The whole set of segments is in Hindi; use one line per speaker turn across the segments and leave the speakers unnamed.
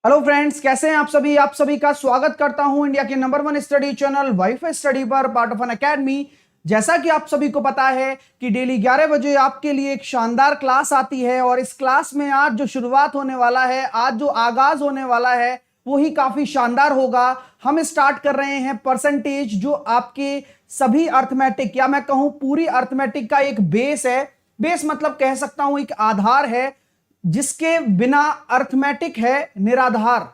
हेलो फ्रेंड्स, कैसे हैं आप सभी का स्वागत करता हूं इंडिया के number 1 study channel wifi study पर, पार्ट ऑफ एन एकेडमी। जैसा कि आप सभी को पता है कि डेली 11 बजे आपके लिए एक शानदार क्लास आती है और इस क्लास में आज जो शुरुआत होने वाला है, आज जो आगाज होने वाला है वो ही काफी शानदार होगा। हम स्टार्ट कर रहे हैं परसेंटेज, जो आपके सभी अर्थमेटिक या मैं कहूं पूरी अर्थमेटिक का एक बेस है। बेस मतलब कह सकता हूं एक आधार है, जिसके बिना अर्थमेटिक है निराधार।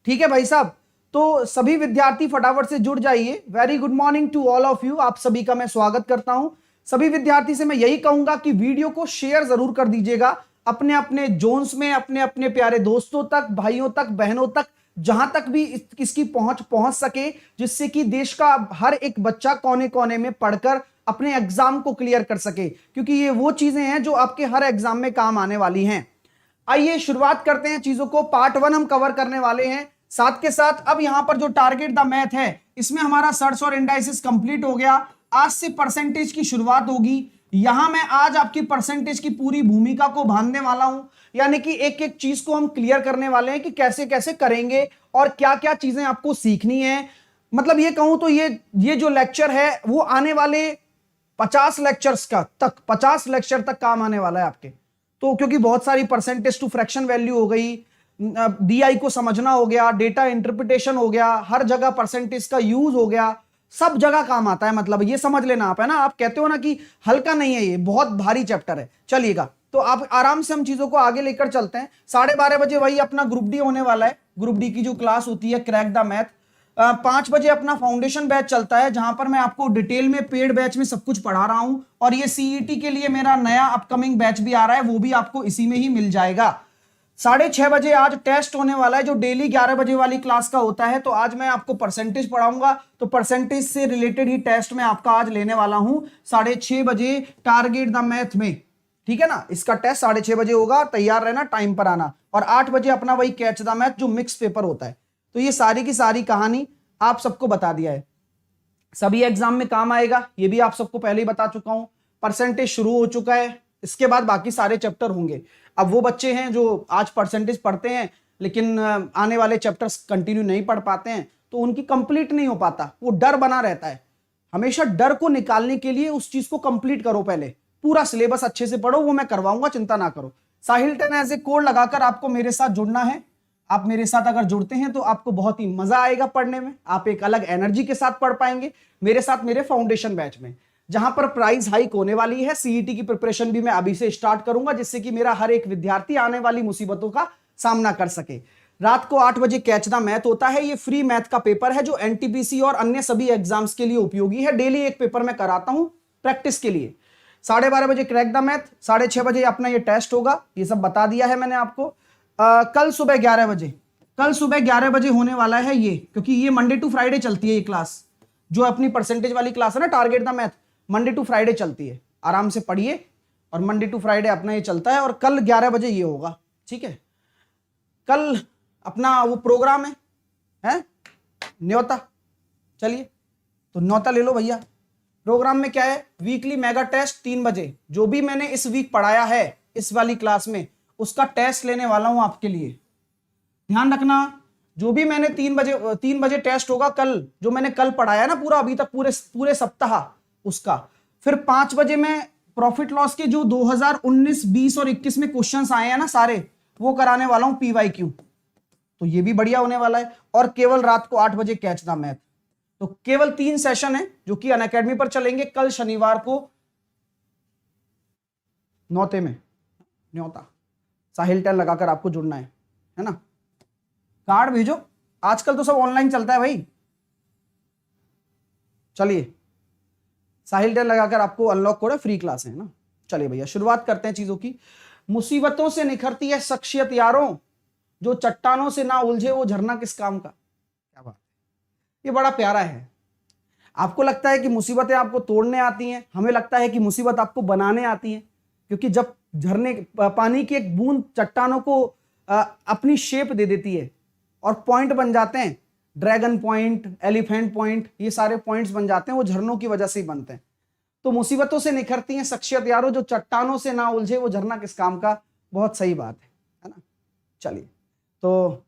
ठीक है भाई साहब, तो सभी विद्यार्थी फटाफट से जुड़ जाइए। Very good morning to all of you, आप सभी का मैं स्वागत करता हूं। सभी विद्यार्थी से मैं यही कहूंगा कि वीडियो को शेयर जरूर कर दीजिएगा अपने अपने जोन्स में, अपने अपने प्यारे दोस्तों तक, भाइयों तक, बहनों तक, जहां तक भी इसकी पहुंच सके, जिससे कि देश का हर एक बच्चा कोने कोने में पढ़कर अपने एग्जाम को क्लियर कर सके, क्योंकि ये वो चीजें हैं जो आपके हर एग्जाम में काम आने वाली हैं। आइए शुरुआत करते हैं चीजों को। पार्ट 1 हम कवर करने वाले हैं, साथ के साथ अब यहां पर जो टारगेट द मैथ है, इसमें हमारा सर्च और इंडाइसिस कंप्लीट हो गया। आज से परसेंटेज की शुरुआत होगी। यहां मैं आज आपकी परसेंटेज की पूरी भूमिका को बांधने वाला हूं, यानी कि एक एक चीज को हम क्लियर करने वाले हैं कि कैसे कैसे करेंगे और क्या क्या चीजें आपको सीखनी है। मतलब ये कहूं तो ये जो लेक्चर है वो आने वाले 50 लेक्चर्स का तक 50 लेक्चर तक काम आने वाला है आपके। तो क्योंकि बहुत सारी परसेंटेज टू फ्रैक्शन वैल्यू हो गई, डीआई को समझना हो गया, डेटा इंटरप्रिटेशन हो गया, हर जगह परसेंटेज का यूज हो गया, सब जगह काम आता है। मतलब ये समझ लेना आप, है ना। आप कहते हो ना कि हल्का नहीं है, ये बहुत भारी चैप्टर है। चलिएगा, तो आप आराम से हम चीजों को आगे लेकर चलते हैं। 12:30 बजे वही अपना ग्रुप डी होने वाला है। ग्रुप डी की जो क्लास होती है क्रैक द मैथ, 5 बजे अपना फाउंडेशन बैच चलता है, जहां पर मैं आपको डिटेल में पेड बैच में सब कुछ पढ़ा रहा हूं। और ये सीईटी के लिए मेरा नया अपकमिंग बैच भी आ रहा है, वो भी आपको इसी में ही मिल जाएगा। 6:30 बजे आज टेस्ट होने वाला है, जो डेली 11 बजे वाली क्लास का होता है। तो आज मैं आपको परसेंटेज पढ़ाऊंगा, तो परसेंटेज से रिलेटेड ही टेस्ट मैं आपका आज लेने वाला हूं 6:30 बजे टारगेट द मैथ में। ठीक है ना, इसका टेस्ट 6:30 बजे होगा, तैयार रहना, टाइम पर आना। और 8 बजे अपना वही कैच द मैथ, जो मिक्स पेपर होता है। तो ये सारी की सारी कहानी आप सबको बता दिया है, सभी एग्जाम में काम आएगा, ये भी आप सबको पहले ही बता चुका हूं। परसेंटेज शुरू हो चुका है, इसके बाद बाकी सारे चैप्टर होंगे। अब वो बच्चे हैं जो आज परसेंटेज पढ़ते हैं लेकिन आने वाले चैप्टर्स कंटिन्यू नहीं पढ़ पाते हैं, तो उनकी कंप्लीट नहीं हो पाता, वो डर बना रहता है। हमेशा डर को निकालने के लिए उस चीज को कंप्लीट करो, पहले पूरा सिलेबस अच्छे से पढ़ो, वो मैं करवाऊंगा, चिंता ना करो। साहिल 10 एज ए कोड लगाकर आपको मेरे साथ जुड़ना है। आप मेरे साथ अगर जुड़ते हैं तो आपको बहुत ही मजा आएगा पढ़ने में, आप एक अलग एनर्जी के साथ पढ़ पाएंगे मेरे साथ मेरे फाउंडेशन बैच में, जहां पर प्राइस हाइक होने वाली है। सीईटी की प्रिपरेशन भी मैं अभी से स्टार्ट करूंगा, जिससे कि मेरा हर एक विद्यार्थी आने वाली मुसीबतों का सामना कर सके। रात को 8 बजे कैच द मैथ होता है, ये फ्री मैथ का पेपर है जो एनटीपीसी और अन्य सभी एग्जाम्स के लिए उपयोगी है। डेली एक पेपर मैं कराता हूं प्रैक्टिस के लिए। 12:30 बजे क्रैक द मैथ, 6:30 बजे अपना ये टेस्ट होगा, ये सब बता दिया है मैंने आपको। कल सुबह 11 बजे होने वाला है ये, क्योंकि ये मंडे टू फ्राइडे चलती है ये क्लास, जो अपनी परसेंटेज वाली क्लास है ना target the math, Monday to Friday चलती है। आराम से पढ़िए, और मंडे टू फ्राइडे अपना ये चलता है, और कल 11 बजे ये होगा। ठीक है, कल अपना वो प्रोग्राम है न्योता। चलिए, तो न्योता ले लो भैया। प्रोग्राम में क्या है, वीकली मेगा टेस्ट 3 बजे, जो भी मैंने इस वीक पढ़ाया है इस वाली क्लास में, उसका टेस्ट लेने वाला हूं आपके लिए। ध्यान रखना, जो भी मैंने 3 बजे टेस्ट होगा कल, जो मैंने कल पढ़ाया ना पूरा अभी तक पूरे सप्ताह उसका। फिर 5 बजे मैं प्रॉफिट लॉस के जो 2019, 20 और 21 में क्वेश्चंस आए हैं ना सारे, वो कराने वाला हूं पीवाईक्यू। तो ये भी बढ़िया होने वाला है। और केवल रात को 8 बजे कैच द मैथ। तो केवल 3 सेशन है जो कि अनअकैडमी पर चलेंगे। कल शनिवार को नौते में न्योता, साहिल 10 लगाकर आपको जुड़ना है ना। कार्ड भेजो, आजकल तो सब ऑनलाइन चलता है भाई। चलिए, साहिल 10 लगाकर आपको अनलॉक कोड है, फ्री क्लास है ना। चलिए भैया, शुरुआत करते हैं चीजों की। मुसीबतों से निखरती है शख्सियत यारों, जो चट्टानों से ना उलझे वो झरना किस काम का। क्या बात, ये बड़ा प्यारा है। आपको लगता है कि मुसीबतें आपको तोड़ने आती हैं, हमें लगता है कि मुसीबत आपको बनाने आती है, क्योंकि जब झरने पानी की एक बूंद चट्टानों को अपनी शेप दे देती है और पॉइंट बन जाते हैं, ड्रैगन पॉइंट, एलिफेंट पॉइंट, ये सारे पॉइंट्स बन जाते हैं, वो झरनों की वजह से ही बनते हैं। तो मुसीबतों से निखरती हैं शख्सियत यारों, जो चट्टानों से ना उलझे वो झरना किस काम का। बहुत सही बात है ना। चलिए, तो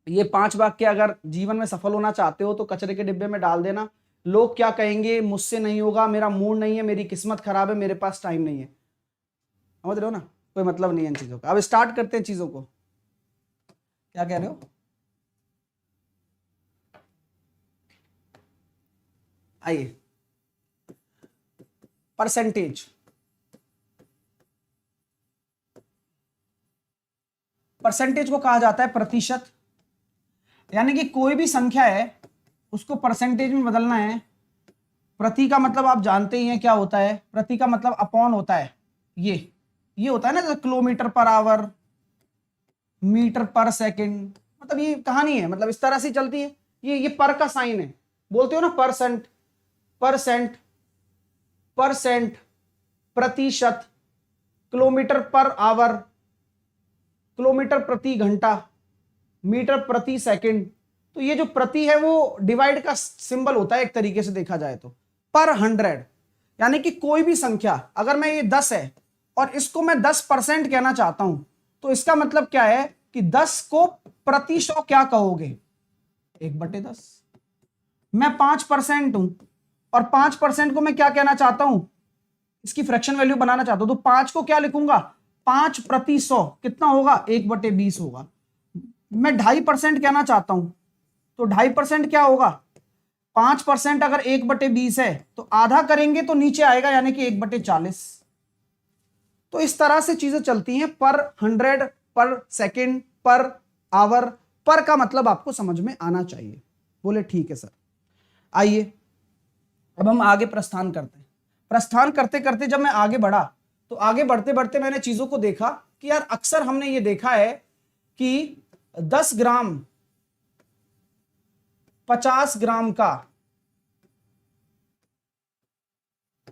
ये 5 वाक्य अगर जीवन में सफल होना चाहते हो तो कचरे के डिब्बे में डाल देना। लोग क्या कहेंगे, मुझसे नहीं होगा, मेरा मूड नहीं है, मेरी किस्मत खराब है, मेरे पास टाइम नहीं है। समझ रहे हो ना, कोई मतलब नहीं है इन चीजों का। अब स्टार्ट करते हैं चीजों को। क्या कह रहे हो? आइए, परसेंटेज। परसेंटेज को कहा जाता है प्रतिशत, यानी कि कोई भी संख्या है उसको परसेंटेज में बदलना है। प्रति का मतलब आप जानते ही हैं क्या होता है, प्रति का मतलब अपॉन होता है। ये होता है ना, जैसे किलोमीटर पर आवर, मीटर पर सेकंड, मतलब ये कहानी है, मतलब इस तरह से चलती है। ये पर का साइन है, बोलते हो ना परसेंट, परसेंट, परसेंट, प्रतिशत, किलोमीटर पर आवर, किलोमीटर प्रति घंटा, मीटर प्रति सेकंड। तो ये जो प्रति है वो डिवाइड का सिंबल होता है एक तरीके से देखा जाए तो। पर 100, यानी कि कोई भी संख्या, अगर मैं ये 10 है और इसको मैं 10% कहना चाहता हूं तो इसका मतलब क्या है कि 10 को प्रति 100 क्या कहोगे, 1/10। मैं 5% हूं और 5% को मैं क्या कहना चाहता हूं, इसकी फ्रैक्शन वैल्यू बनाना चाहता हूं तो 5 को क्या लिखूंगा, 5/100 कितना होगा, 1/20 होगा। मैं 2.5% कहना चाहता हूं तो 2.5% क्या होगा, 5% अगर 1/20 है तो आधा करेंगे तो नीचे आएगा, यानी कि 1/40। तो इस तरह से चीजें चलती हैं, पर 100, पर सेकंड, पर आवर। पर का मतलब आपको समझ में आना चाहिए। बोले ठीक है सर। आइए अब हम आगे प्रस्थान करते हैं। प्रस्थान करते करते जब मैं आगे बढ़ा तो आगे बढ़ते बढ़ते मैंने चीजों को देखा कि यार अक्सर हमने ये देखा है कि 10 ग्राम 50 ग्राम का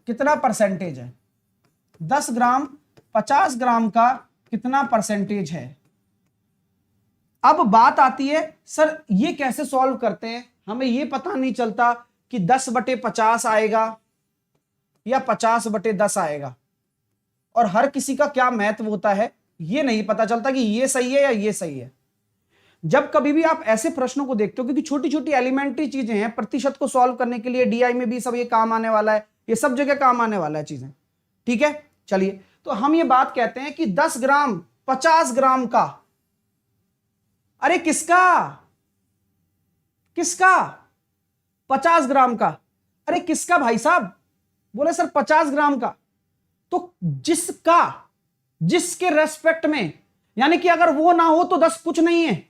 कितना परसेंटेज है, 10 ग्राम 50 ग्राम का कितना परसेंटेज है। अब बात आती है सर ये कैसे सॉल्व करते हैं, हमें ये पता नहीं चलता कि 10/50 आएगा या 50/10 आएगा, और हर किसी का क्या महत्व होता है ये नहीं पता चलता कि ये सही है या ये सही है। जब कभी भी आप ऐसे प्रश्नों को देखते हो, क्योंकि छोटी छोटी एलिमेंट्री चीजें हैं, प्रतिशत को सॉल्व करने के लिए डीआई में भी सब ये काम आने वाला है, ये सब जगह काम आने वाला है चीजें, ठीक है। चलिए, तो हम ये बात कहते हैं कि 10 ग्राम 50 ग्राम का, अरे किसका किसका 50 ग्राम का, अरे किसका भाई साहब, बोले सर 50 ग्राम का। तो जिसका, जिसके रेस्पेक्ट में, यानी कि अगर वो ना हो तो 10 कुछ नहीं है,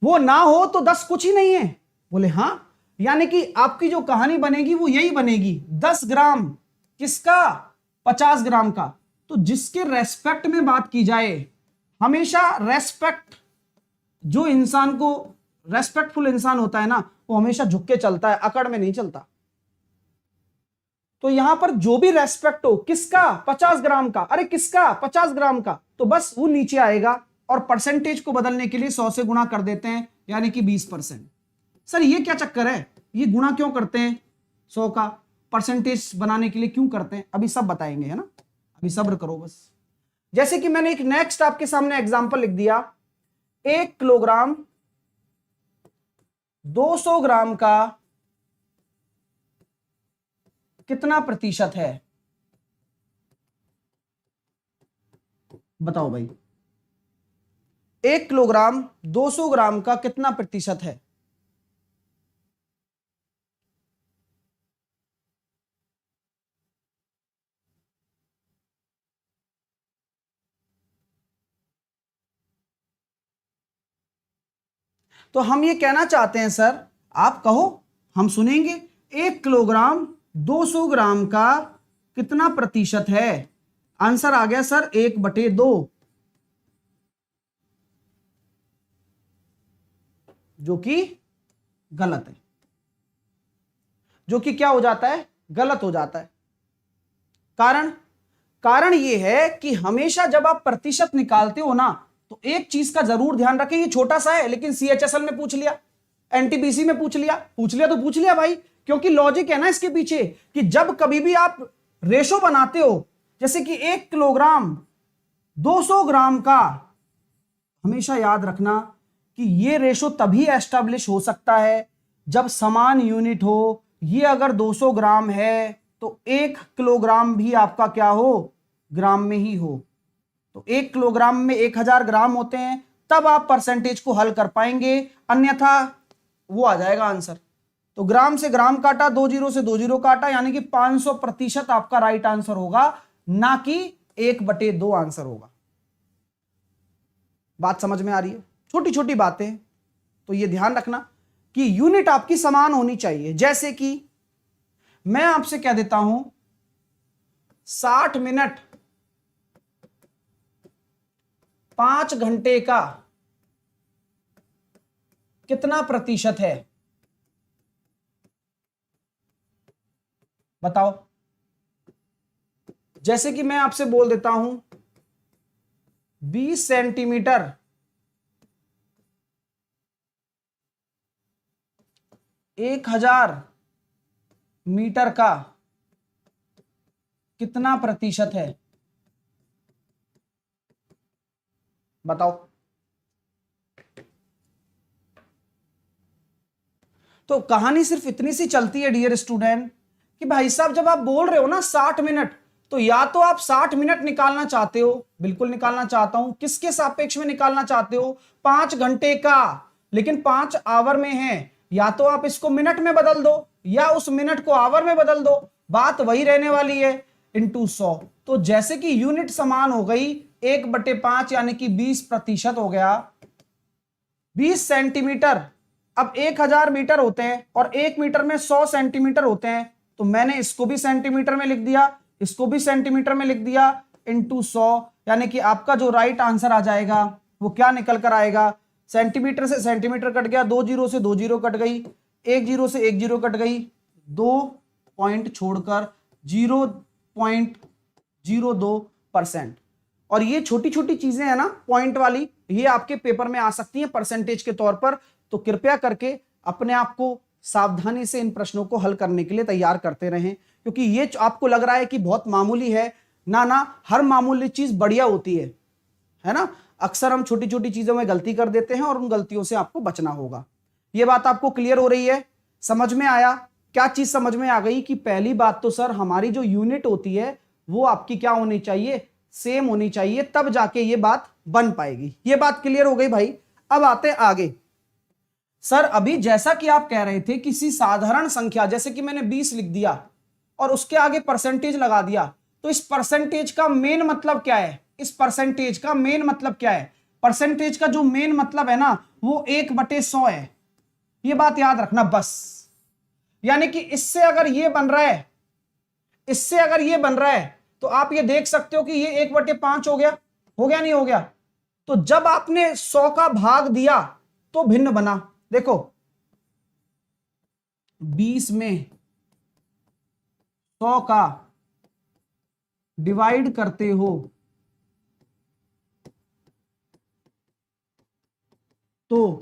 वो ना हो तो 10 कुछ ही नहीं है। बोले हां, यानी कि आपकी जो कहानी बनेगी वो यही बनेगी, 10 ग्राम किसका, 50 ग्राम का। तो जिसके रेस्पेक्ट में बात की जाए, हमेशा रेस्पेक्ट, जो इंसान को रेस्पेक्टफुल इंसान होता है ना, वो हमेशा झुक के चलता है, अकड़ में नहीं चलता। तो यहां पर जो भी रेस्पेक्ट हो, किसका, 50 ग्राम का, अरे किसका, 50 ग्राम का, तो बस वो नीचे आएगा। और परसेंटेज को बदलने के लिए 100 से गुणा कर देते हैं, यानी कि 20%। सर ये क्या चक्कर है, ये गुणा क्यों करते हैं 100 का, परसेंटेज बनाने के लिए क्यों करते हैं, अभी सब बताएंगे, है ना, अभी सब्र करो बस। जैसे कि मैंने एक नेक्स्ट आपके सामने एग्जांपल लिख दिया, 1 किलोग्राम 200 ग्राम का कितना प्रतिशत है, बताओ भाई। 1 किलोग्राम 200 ग्राम का कितना प्रतिशत है। तो हम ये कहना चाहते हैं सर, आप कहो हम सुनेंगे, 1 किलोग्राम 200 ग्राम का कितना प्रतिशत है। आंसर आ गया सर 1/2, जो कि गलत है, जो कि क्या हो जाता है, गलत हो जाता है। कारण यह है कि हमेशा जब आप प्रतिशत निकालते हो ना, तो एक चीज का जरूर ध्यान रखें, ये छोटा सा है लेकिन सीएचएसएल में पूछ लिया, एनटीपीसी में पूछ लिया तो पूछ लिया भाई, क्योंकि लॉजिक है ना इसके पीछे कि जब कभी भी आप रेशो बनाते हो, जैसे कि 1 किलोग्राम 200 ग्राम का, हमेशा याद रखना कि ये रेशो तभी एस्टेब्लिश हो सकता है जब समान यूनिट हो। ये अगर 200 ग्राम है तो 1 किलोग्राम भी आपका क्या हो, ग्राम में ही हो। तो 1 किलोग्राम में 1000 ग्राम होते हैं, तब आप परसेंटेज को हल कर पाएंगे, अन्यथा वो आ जाएगा आंसर। तो ग्राम से ग्राम काटा, 2 जीरो से 2 जीरो काटा, यानी कि 500% आपका राइट आंसर होगा, ना कि 1/2 आंसर होगा। बात समझ में आ रही है? छोटी छोटी बातें, तो ये ध्यान रखना कि यूनिट आपकी समान होनी चाहिए। जैसे कि मैं आपसे कह देता हूं 60 मिनट 5 घंटे का कितना प्रतिशत है, बताओ। जैसे कि मैं आपसे बोल देता हूं 20 सेंटीमीटर 1000 मीटर का कितना प्रतिशत है, बताओ। तो कहानी सिर्फ इतनी सी चलती है डियर स्टूडेंट कि भाई साहब जब आप बोल रहे हो ना 60 मिनट, तो या तो आप 60 मिनट निकालना चाहते हो, बिल्कुल निकालना चाहता हूं, किसके सापेक्ष में निकालना चाहते हो, 5 घंटे का, लेकिन 5 आवर में है। या तो आप इसको मिनट में बदल दो या उस मिनट को आवर में बदल दो, बात वही रहने वाली है, इंटू 100। तो जैसे कि यूनिट समान हो गई, 1/5 यानी कि 20% हो गया। 20 सेंटीमीटर, अब 1000 मीटर होते हैं और 1 मीटर में 100 सेंटीमीटर होते हैं, तो मैंने इसको भी सेंटीमीटर में लिख दिया, इसको भी सेंटीमीटर में लिख दिया, इंटू 100, यानी कि आपका जो राइट आंसर आ जाएगा वो क्या निकल कर आएगा, सेंटीमीटर से सेंटीमीटर कट गया, 2 जीरो से 2 जीरो कट गई, 1 जीरो से 1 जीरो कट गई, 2 पॉइंट छोड़कर 0.02%। और ये छोटी छोटी चीजें हैं ना पॉइंट वाली, ये आपके पेपर में आ सकती हैं परसेंटेज के तौर पर। तो कृपया करके अपने आप को सावधानी से इन प्रश्नों को हल करने के लिए तैयार करते रहें, क्योंकि ये आपको लग रहा है कि बहुत मामूली है ना, हर मामूली चीज बढ़िया होती है ना। अक्सर हम छोटी छोटी चीजों में गलती कर देते हैं और उन गलतियों से आपको बचना होगा। ये बात आपको क्लियर हो रही है, समझ में आया? क्या चीज समझ में आ गई कि पहली बात तो सर हमारी जो यूनिट होती है वो आपकी क्या होनी चाहिए, सेम होनी चाहिए, तब जाके ये बात बन पाएगी। ये बात क्लियर हो गई भाई। अब आते हैं आगे। सर अभी जैसा कि आप कह रहे थे किसी साधारण संख्या, जैसे कि मैंने 20 लिख दिया और उसके आगे परसेंटेज लगा दिया, तो इस परसेंटेज का मेन मतलब क्या है, इस परसेंटेज का मेन मतलब क्या है, परसेंटेज का जो मेन मतलब है ना वो 1/100 है। ये बात याद रखना बस। यानी कि इससे अगर ये बन रहा है, इससे अगर ये बन रहा है, तो आप ये देख सकते हो कि ये 1/5 हो गया, नहीं हो गया? तो जब आपने 100 का भाग दिया तो भिन्न बना। देखो 20 में 100 का डिवाइड करते हो तो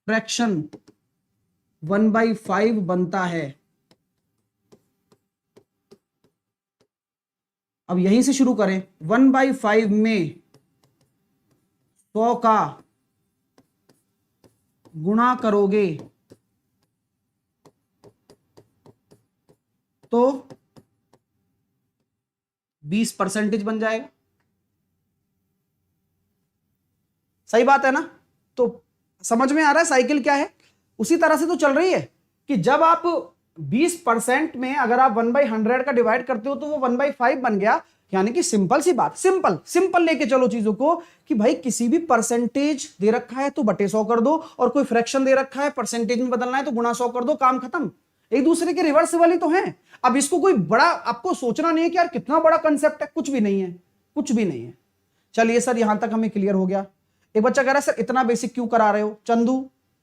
फ्रैक्शन 1/5 बनता है। अब यहीं से शुरू करें, 1/5 में 100 का गुणा करोगे तो 20% बन जाएगा। सही बात है ना? तो समझ में आ रहा है साइकिल क्या है? उसी तरह से तो चल रही है कि जब आप 20% में अगर आप 1/100 का डिवाइड करते हो तो वो 1/5 बन गया। यानी कि सिंपल सी बात, सिंपल लेके चलो चीजों को कि भाई किसी भी परसेंटेज दे रखा है तो बटे 100 कर दो, और कोई फ्रैक्शन दे रखा है परसेंटेज में बदलना है तो गुणा 100 कर दो, काम खत्म। एक दूसरे के रिवर्सिबल ही तो हैं। अब इसको कोई बड़ा आपको सोचना नहीं है कि यार कितना बड़ा कंसेप्ट है, कुछ भी नहीं है, कुछ भी नहीं है। चलिए सर यहां तक हमें क्लियर हो गया। एक बच्चा कह रहा है सर इतना बेसिक क्यों करा रहे हो? चंदू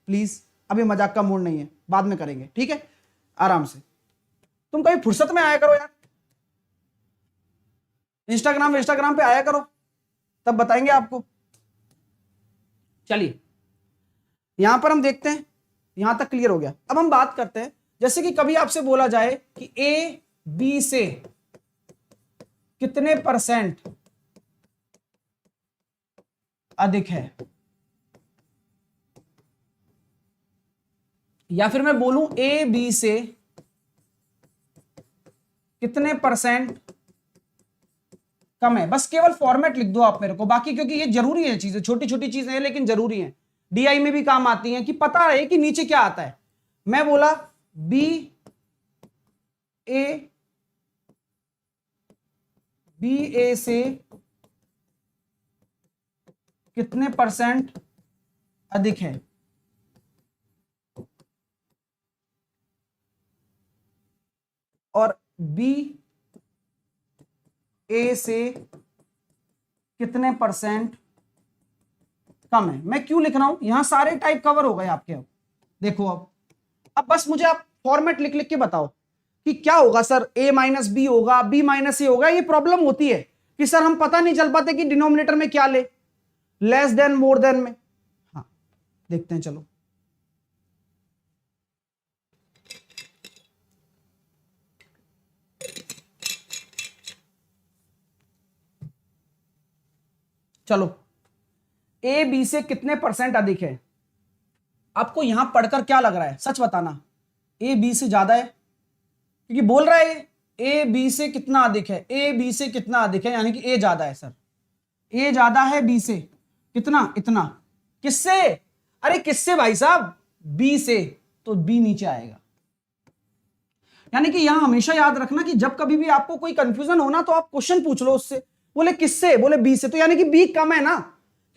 प्लीज, अभी मजाक का मूड नहीं है, बाद में करेंगे, ठीक है, आराम से। तुम कभी फुर्सत में आया करो यार, इंस्टाग्राम पे आया करो, तब बताएंगे आपको। चलिए यहां पर हम देखते हैं, यहां तक क्लियर हो गया। अब हम बात करते हैं, जैसे कि कभी आपसे बोला जाए कि ए बी से कितने % अधिक है, या फिर मैं बोलूं ए बी से कितने परसेंट कम है। बस केवल फॉर्मेट लिख दो आप मेरे को, बाकी क्योंकि ये जरूरी है, चीजें छोटी छोटी चीजें हैं लेकिन जरूरी हैं, डीआई में भी काम आती हैं, कि पता है कि नीचे क्या आता है। मैं बोला बी ए से कितने परसेंट अधिक है, और बी ए से कितने परसेंट कम है। मैं क्यों लिख रहा हूं, यहां सारे टाइप कवर हो गए आपके। अब देखो, अब बस मुझे आप फॉर्मेट लिख लिख के बताओ कि क्या होगा सर, a माइनस बी होगा, b माइनस ए होगा। ये प्रॉब्लम होती है कि सर हम पता नहीं चल पाते कि डिनोमिनेटर में क्या ले, लेस देन मोर देन में। हाँ देखते हैं, चलो चलो ए बी से कितने परसेंट अधिक है। आपको यहां पढ़कर क्या लग रहा है, सच बताना। ए बी से ज्यादा है, क्योंकि बोल रहा है ए बी से कितना अधिक है, ए बी से कितना अधिक है, यानी कि ए ज्यादा है सर, ए ज्यादा है बी से, कितना, इतना। किससे, अरे किससे भाई साहब, बी से, तो बी नीचे आएगा। यानी कि यहां हमेशा याद रखना कि जब कभी भी आपको कोई कंफ्यूजन हो ना, तो आप क्वेश्चन पूछ लो उससे, बोले किससे, बोले बी से, तो यानी कि बी कम है ना।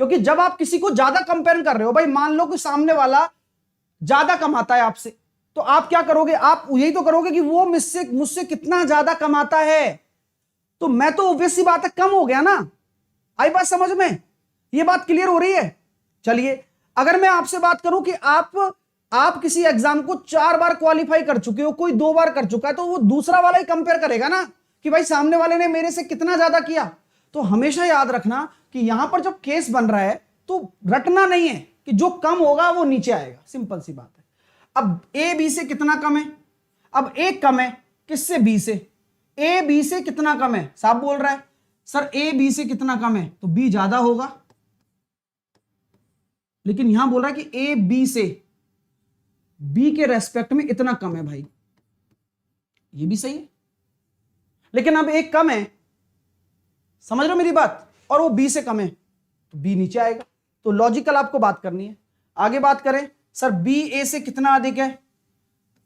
क्योंकि जब आप किसी को ज्यादा कंपेयर कर रहे हो, भाई मान लो कि सामने वाला ज्यादा कमाता है आपसे, तो आप क्या करोगे, आप यही तो करोगे कि वो मुझसे कितना ज्यादा कमाता है, तो मैं तो ऑब्वियस सी बात है कम हो गया ना। आई बात समझ में, ये बात क्लियर हो रही है। चलिए, अगर मैं आपसे बात करूं कि आप किसी एग्जाम को 4 बार क्वालिफाई कर चुके हो, कोई 2 बार कर चुका है, तो वो दूसरा वाला ही कंपेयर करेगा ना कि भाई सामने वाले ने मेरे से कितना ज्यादा किया। तो हमेशा याद रखना कि यहां पर जब केस बन रहा है तो रटना नहीं है कि जो कम होगा वो नीचे आएगा, सिंपल सी बात है। अब ए बी से कितना कम है, अब ए कम है किससे, बी से। ए बी से कितना कम है, साहब बोल रहा है सर ए बी से कितना कम है, तो बी ज्यादा होगा। लेकिन यहां बोल रहा है कि ए बी से बी के रेस्पेक्ट में इतना कम है, भाई ये भी सही है। लेकिन अब एक कम है, समझ रहे हो मेरी बात, और वो बी से कम है, तो बी नीचे आएगा। तो लॉजिकल आपको बात करनी है। आगे बात करें, सर बी ए से कितना अधिक है,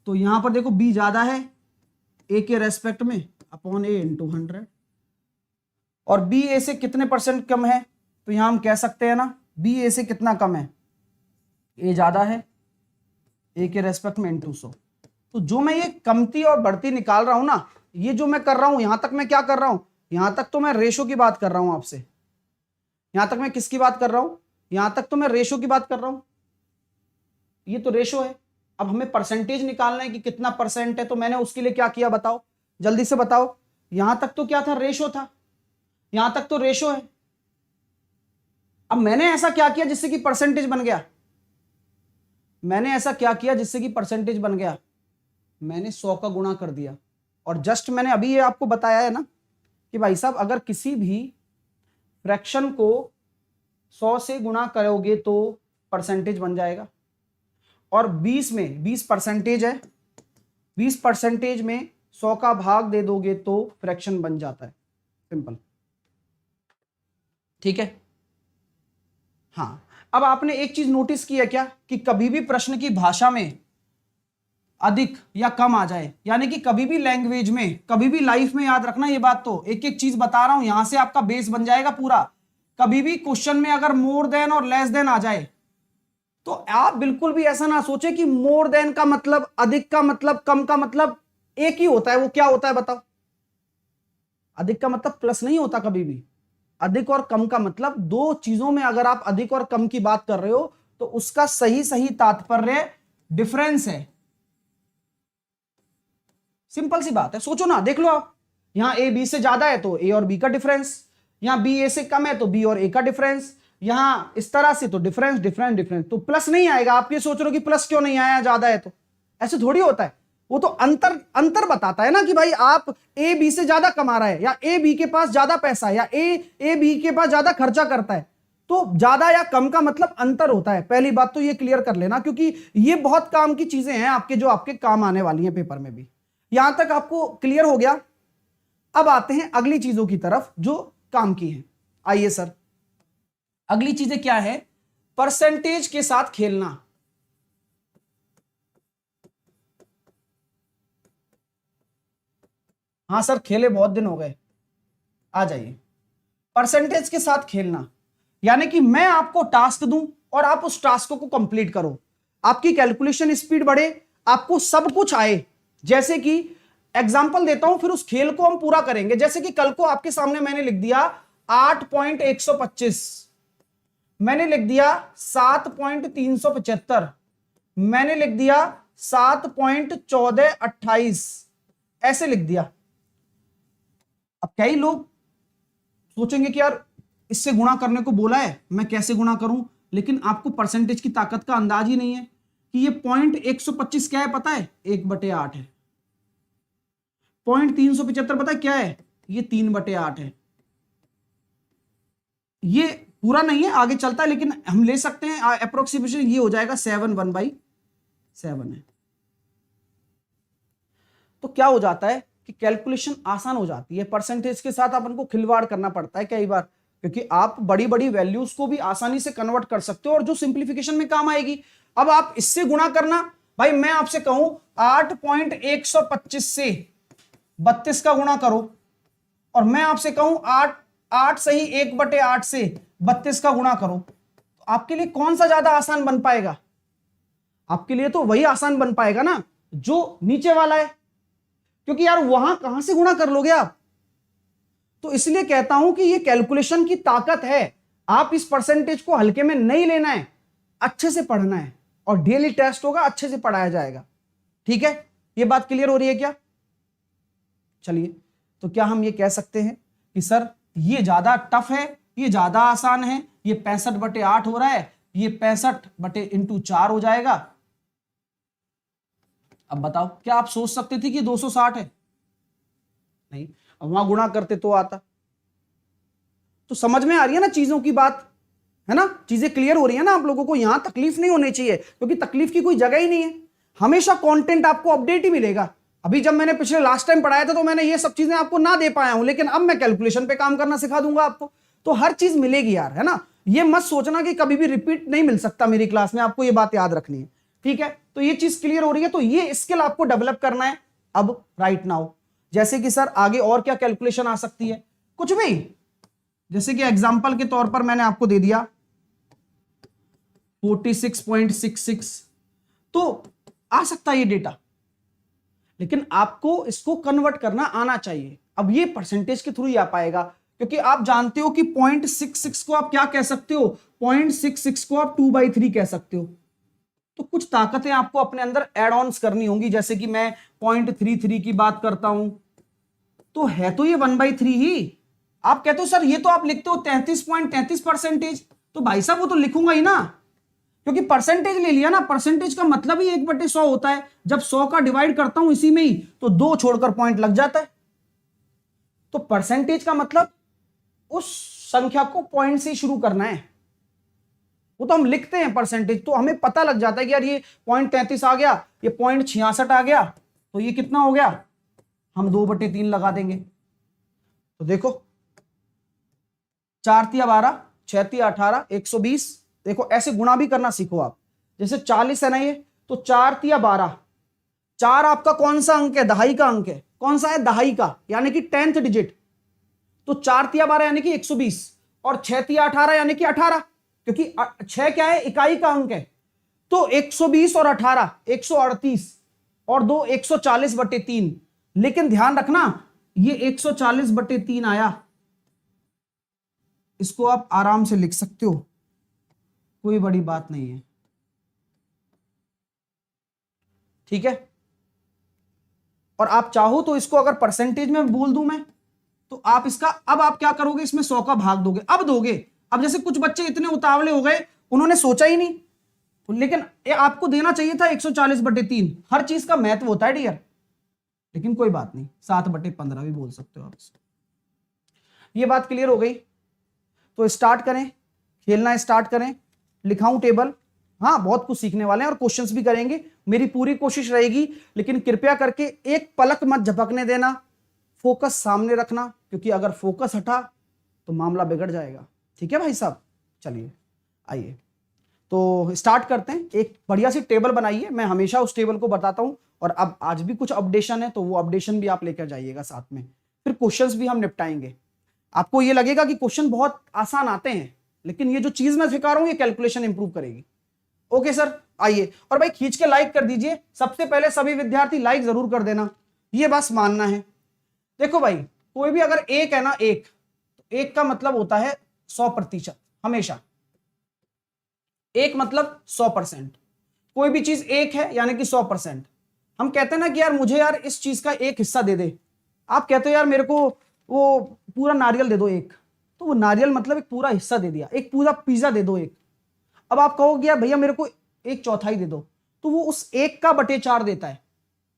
तो यहां पर देखो बी ज्यादा है ए के रेस्पेक्ट में, अपॉन ए इंटू 100। और बी ए से कितने परसेंट कम है, तो यहां हम कह सकते हैं ना, बी ए से कितना कम है, ए ज्यादा है ए के रेस्पेक्ट में इंटू 100। तो जो मैं ये कमती और बढ़ती निकाल रहा हूं ना, ये जो मैं कर रहा हूं, यहां तक मैं क्या कर रहा हूं, यहां तक तो मैं रेशो की बात कर रहा हूं आपसे। यहां तक मैं किसकी बात कर रहा हूं, यहां तक तो मैं रेशो की बात कर रहा हूं। ये तो रेशो है। अब हमें परसेंटेज निकालना है कि कितना परसेंट है, तो मैंने उसके लिए क्या किया बताओ, जल्दी से बताओ। यहां तक तो क्या था, रेशो था, यहां तक तो रेशो है। अब मैंने ऐसा क्या किया जिससे कि परसेंटेज बन गया, मैंने ऐसा क्या किया जिससे कि परसेंटेज बन गया, मैंने 100 का गुणा कर दिया। और जस्ट मैंने अभी ये आपको बताया है ना कि भाई साहब अगर किसी भी फ्रैक्शन को 100 से गुणा करोगे तो परसेंटेज बन जाएगा। और 20 में 20 परसेंटेज है, 20 परसेंटेज में 100 का भाग दे दोगे तो फ्रैक्शन बन जाता है, सिंपल। ठीक है। हाँ, अब आपने एक चीज नोटिस किया क्या कि कभी भी प्रश्न की भाषा में अधिक या कम आ जाए, यानी कि कभी भी लैंग्वेज में, कभी भी लाइफ में, याद रखना ये बात, तो एक एक चीज बता रहा हूं, यहां से आपका बेस बन जाएगा पूरा। कभी भी क्वेश्चन में अगर मोर देन और लेस देन आ जाए, तो आप बिल्कुल भी ऐसा ना सोचे कि मोर देन का मतलब, अधिक का मतलब, कम का मतलब एक ही होता है। वो क्या होता है बताओ, अधिक का मतलब प्लस नहीं होता कभी भी। अधिक और कम का मतलब, दो चीजों में अगर आप अधिक और कम की बात कर रहे हो तो उसका सही सही तात्पर्य डिफरेंस है। सिंपल सी बात है, सोचो ना, देख लो आप, यहां ए बी से ज्यादा है तो ए और बी का डिफरेंस, यहां बी ए से कम है तो बी और ए का डिफरेंस, यहां इस तरह से तो डिफरेंस डिफरेंस डिफरेंस, तो प्लस नहीं आएगा। आप ये सोच रहे हो कि प्लस क्यों नहीं आया, ज्यादा है तो, ऐसे थोड़ी होता है। वो तो अंतर बताता है ना कि भाई आप ए बी से ज्यादा कमा रहा है, या ए बी के पास ज्यादा पैसा है, या ए बी के पास ज्यादा खर्चा करता है, तो ज्यादा या कम का मतलब अंतर होता है। पहली बात तो ये क्लियर कर लेना, क्योंकि ये बहुत काम की चीजें हैं आपके, जो आपके काम आने वाली हैं पेपर में भी। यहां तक आपको क्लियर हो गया। अब आते हैं अगली चीजों की तरफ जो काम की है। आइए सर, अगली चीजें क्या है? परसेंटेज के साथ खेलना। हाँ सर, खेले बहुत दिन हो गए, आ जाइए। परसेंटेज के साथ खेलना यानी कि मैं आपको टास्क दूं और आप उस टास्क को कंप्लीट करो, आपकी कैलकुलेशन स्पीड बढ़े, आपको सब कुछ आए। जैसे कि एग्जांपल देता हूं, फिर उस खेल को हम पूरा करेंगे। जैसे कि कल को आपके सामने मैंने लिख दिया 8.125, मैंने लिख दिया 7.375, मैंने लिख दिया 7.1428, ऐसे लिख दिया। अब कई लोग सोचेंगे कि यार इससे गुणा करने को बोला है, मैं कैसे गुणा करूं? लेकिन आपको परसेंटेज की ताकत का अंदाज ही नहीं है कि ये 0.125 क्या है, पता है? 1/8 है। 0.375 पता है क्या है? ये 3/8 है। ये पूरा नहीं है, आगे चलता है, लेकिन हम ले सकते हैं अप्रोक्सीमेशन, ये हो जाएगा 7 1/7 है। तो क्या हो जाता है कि कैलकुलेशन आसान हो जाती है। परसेंटेज के साथ अपन को खिलवाड़ करना पड़ता है कई बार, क्योंकि आप बड़ी बड़ी वैल्यूज को भी आसानी से कन्वर्ट कर सकते हो और जो सिंप्लीफिकेशन में काम आएगी। अब आप इससे गुणा करना, भाई मैं आपसे कहूं 8.125 से 32 का गुणा करो, और मैं आपसे कहूं 8 सही 1/8 से 32 का गुणा करो, तो आपके लिए कौन सा ज्यादा आसान बन पाएगा? आपके लिए तो वही आसान बन पाएगा ना जो नीचे वाला है, क्योंकि यार वहां कहां से गुणा कर लोगे आप? तो इसलिए कहता हूं कि ये कैलकुलेशन की ताकत है। आप इस परसेंटेज को हल्के में नहीं लेना है, अच्छे से पढ़ना है, और डेली टेस्ट होगा, अच्छे से पढ़ाया जाएगा। ठीक है, ये बात क्लियर हो रही है क्या? चलिए, तो क्या हम ये कह सकते हैं कि सर ये ज्यादा टफ है, ये ज्यादा आसान है, ये 65/8 हो रहा है, ये 65/4 हो जाएगा? अब बताओ, क्या आप सोच सकते थे कि 260 है? नहीं, अब वहां गुणा करते तो आता। तो समझ में आ रही है ना चीजों की बात, है ना? चीजें क्लियर हो रही है ना आप लोगों को? यहां तकलीफ नहीं होनी चाहिए, क्योंकि तकलीफ की कोई जगह ही नहीं है। हमेशा कंटेंट आपको अपडेट ही मिलेगा। अभी जब मैंने पिछले लास्ट टाइम पढ़ाया था तो मैंने ये सब चीजें आपको ना दे पाया हूं, लेकिन अब मैं कैलकुलेशन पे काम करना सिखा दूंगा आपको, तो हर चीज मिलेगी यार, है ना? ये मत सोचना कि कभी भी रिपीट नहीं मिल सकता मेरी क्लास में, आपको ये बात याद रखनी है। ठीक है, तो ये चीज क्लियर हो रही है। तो ये स्किल आपको डेवलप करना है अब राइट नाउ। जैसे कि सर आगे और क्या कैलकुलेशन आ सकती है? कुछ भी, जैसे कि एग्जांपल के तौर पर मैंने आपको दे दिया 46.66, तो आ सकता है ये डेटा, लेकिन आपको इसको कन्वर्ट करना आना चाहिए। अब ये परसेंटेज के थ्रू ही आ पाएगा, क्योंकि आप जानते हो कि 0.66 को आप क्या कह सकते हो? 0.66 को आप 2/3 कह सकते हो। तो कुछ ताकतें आपको अपने अंदर एड ऑन्स करनी होंगी। जैसे कि मैं 0.33 की बात करता हूं, तो है तो ये 1/3 ही। आप कहते हो सर ये तो आप लिखते हो 33.33%, तो भाई साहब वो तो लिखूंगा ही ना, क्योंकि परसेंटेज ले लिया ना। परसेंटेज का मतलब ही 1/100 होता है। जब 100 का डिवाइड करता हूं इसी में ही, तो 2 छोड़कर पॉइंट लग जाता है। तो परसेंटेज का मतलब उस संख्या को पॉइंट से शुरू करना है। वो तो हम लिखते हैं परसेंटेज, तो हमें पता लग जाता है कि यार ये 0.33 आ गया, ये 0.66 आ गया, तो ये कितना हो गया? हम 2/3 लगा देंगे। तो देखो 4 तिया 12, 6 तिया 18, 120। देखो ऐसे गुणा भी करना सीखो आप। जैसे 40 है ना ये, तो 4 तिया 12। 4 आपका कौन सा अंक है? दहाई का अंक है। कौन सा है? दहाई का, यानी कि 10th डिजिट। तो 4 तिया 12 यानी कि 120, और 6 तिया 18 यानी कि 18, क्योंकि 6 क्या है? इकाई का अंक है। तो 120 और 18 138, और 2 140/3। लेकिन ध्यान रखना ये 140/3 आया, इसको आप आराम से लिख सकते हो, कोई बड़ी बात नहीं है। ठीक है, और आप चाहो तो इसको अगर परसेंटेज में बोल दूं मैं, तो आप इसका, अब आप क्या करोगे? इसमें 100 का भाग दोगे। अब दोगे, अब जैसे कुछ बच्चे इतने उतावले हो गए, उन्होंने सोचा ही नहीं, लेकिन ये आपको देना चाहिए था 140/3। हर चीज का महत्व होता है डियर, लेकिन कोई बात नहीं, 7/15 भी बोल सकते हो आप इसको। ये बात क्लियर हो गई? तो स्टार्ट करें खेलना स्टार्ट करें, लिखाऊं टेबल। हाँ, बहुत कुछ सीखने वाले हैं और क्वेश्चंस भी करेंगे, मेरी पूरी कोशिश रहेगी, लेकिन कृपया करके एक पलक मत झपकने देना, फोकस सामने रखना, क्योंकि अगर फोकस हटा तो मामला बिगड़ जाएगा। ठीक है भाई साहब, चलिए आइए तो स्टार्ट करते हैं। एक बढ़िया सी टेबल बनाइए, मैं हमेशा उस टेबल को बताता हूं, और अब आज भी कुछ अपडेशन है तो वो अपडेशन भी आप लेकर जाइएगा साथ में, फिर क्वेश्चंस भी हम निपटाएंगे। आपको ये लगेगा कि क्वेश्चन बहुत आसान आते हैं, लेकिन ये जो चीज मैं सिखा रहा हूं ये कैलकुलेशन इंप्रूव करेगी। ओके सर, आइए। और भाई खींच के लाइक कर दीजिए, सबसे पहले सभी विद्यार्थी लाइक जरूर कर देना, ये बस मानना है। देखो भाई, कोई भी अगर एक है ना, एक का मतलब होता है 100%, हमेशा एक मतलब 100%। कोई भी चीज एक है यानी कि 100%। हम कहते हैं ना कि यार मुझे यार इस चीज का एक हिस्सा दे दे, आप कहते हो यार मेरे को वो पूरा नारियल दे दो एक, तो वो नारियल मतलब एक पूरा हिस्सा दे दिया, एक पूरा पिज्जा दे दो एक। अब आप कहोगे यार भैया मेरे को एक चौथाई दे दो, तो वो उस एक का बटे 4 देता है,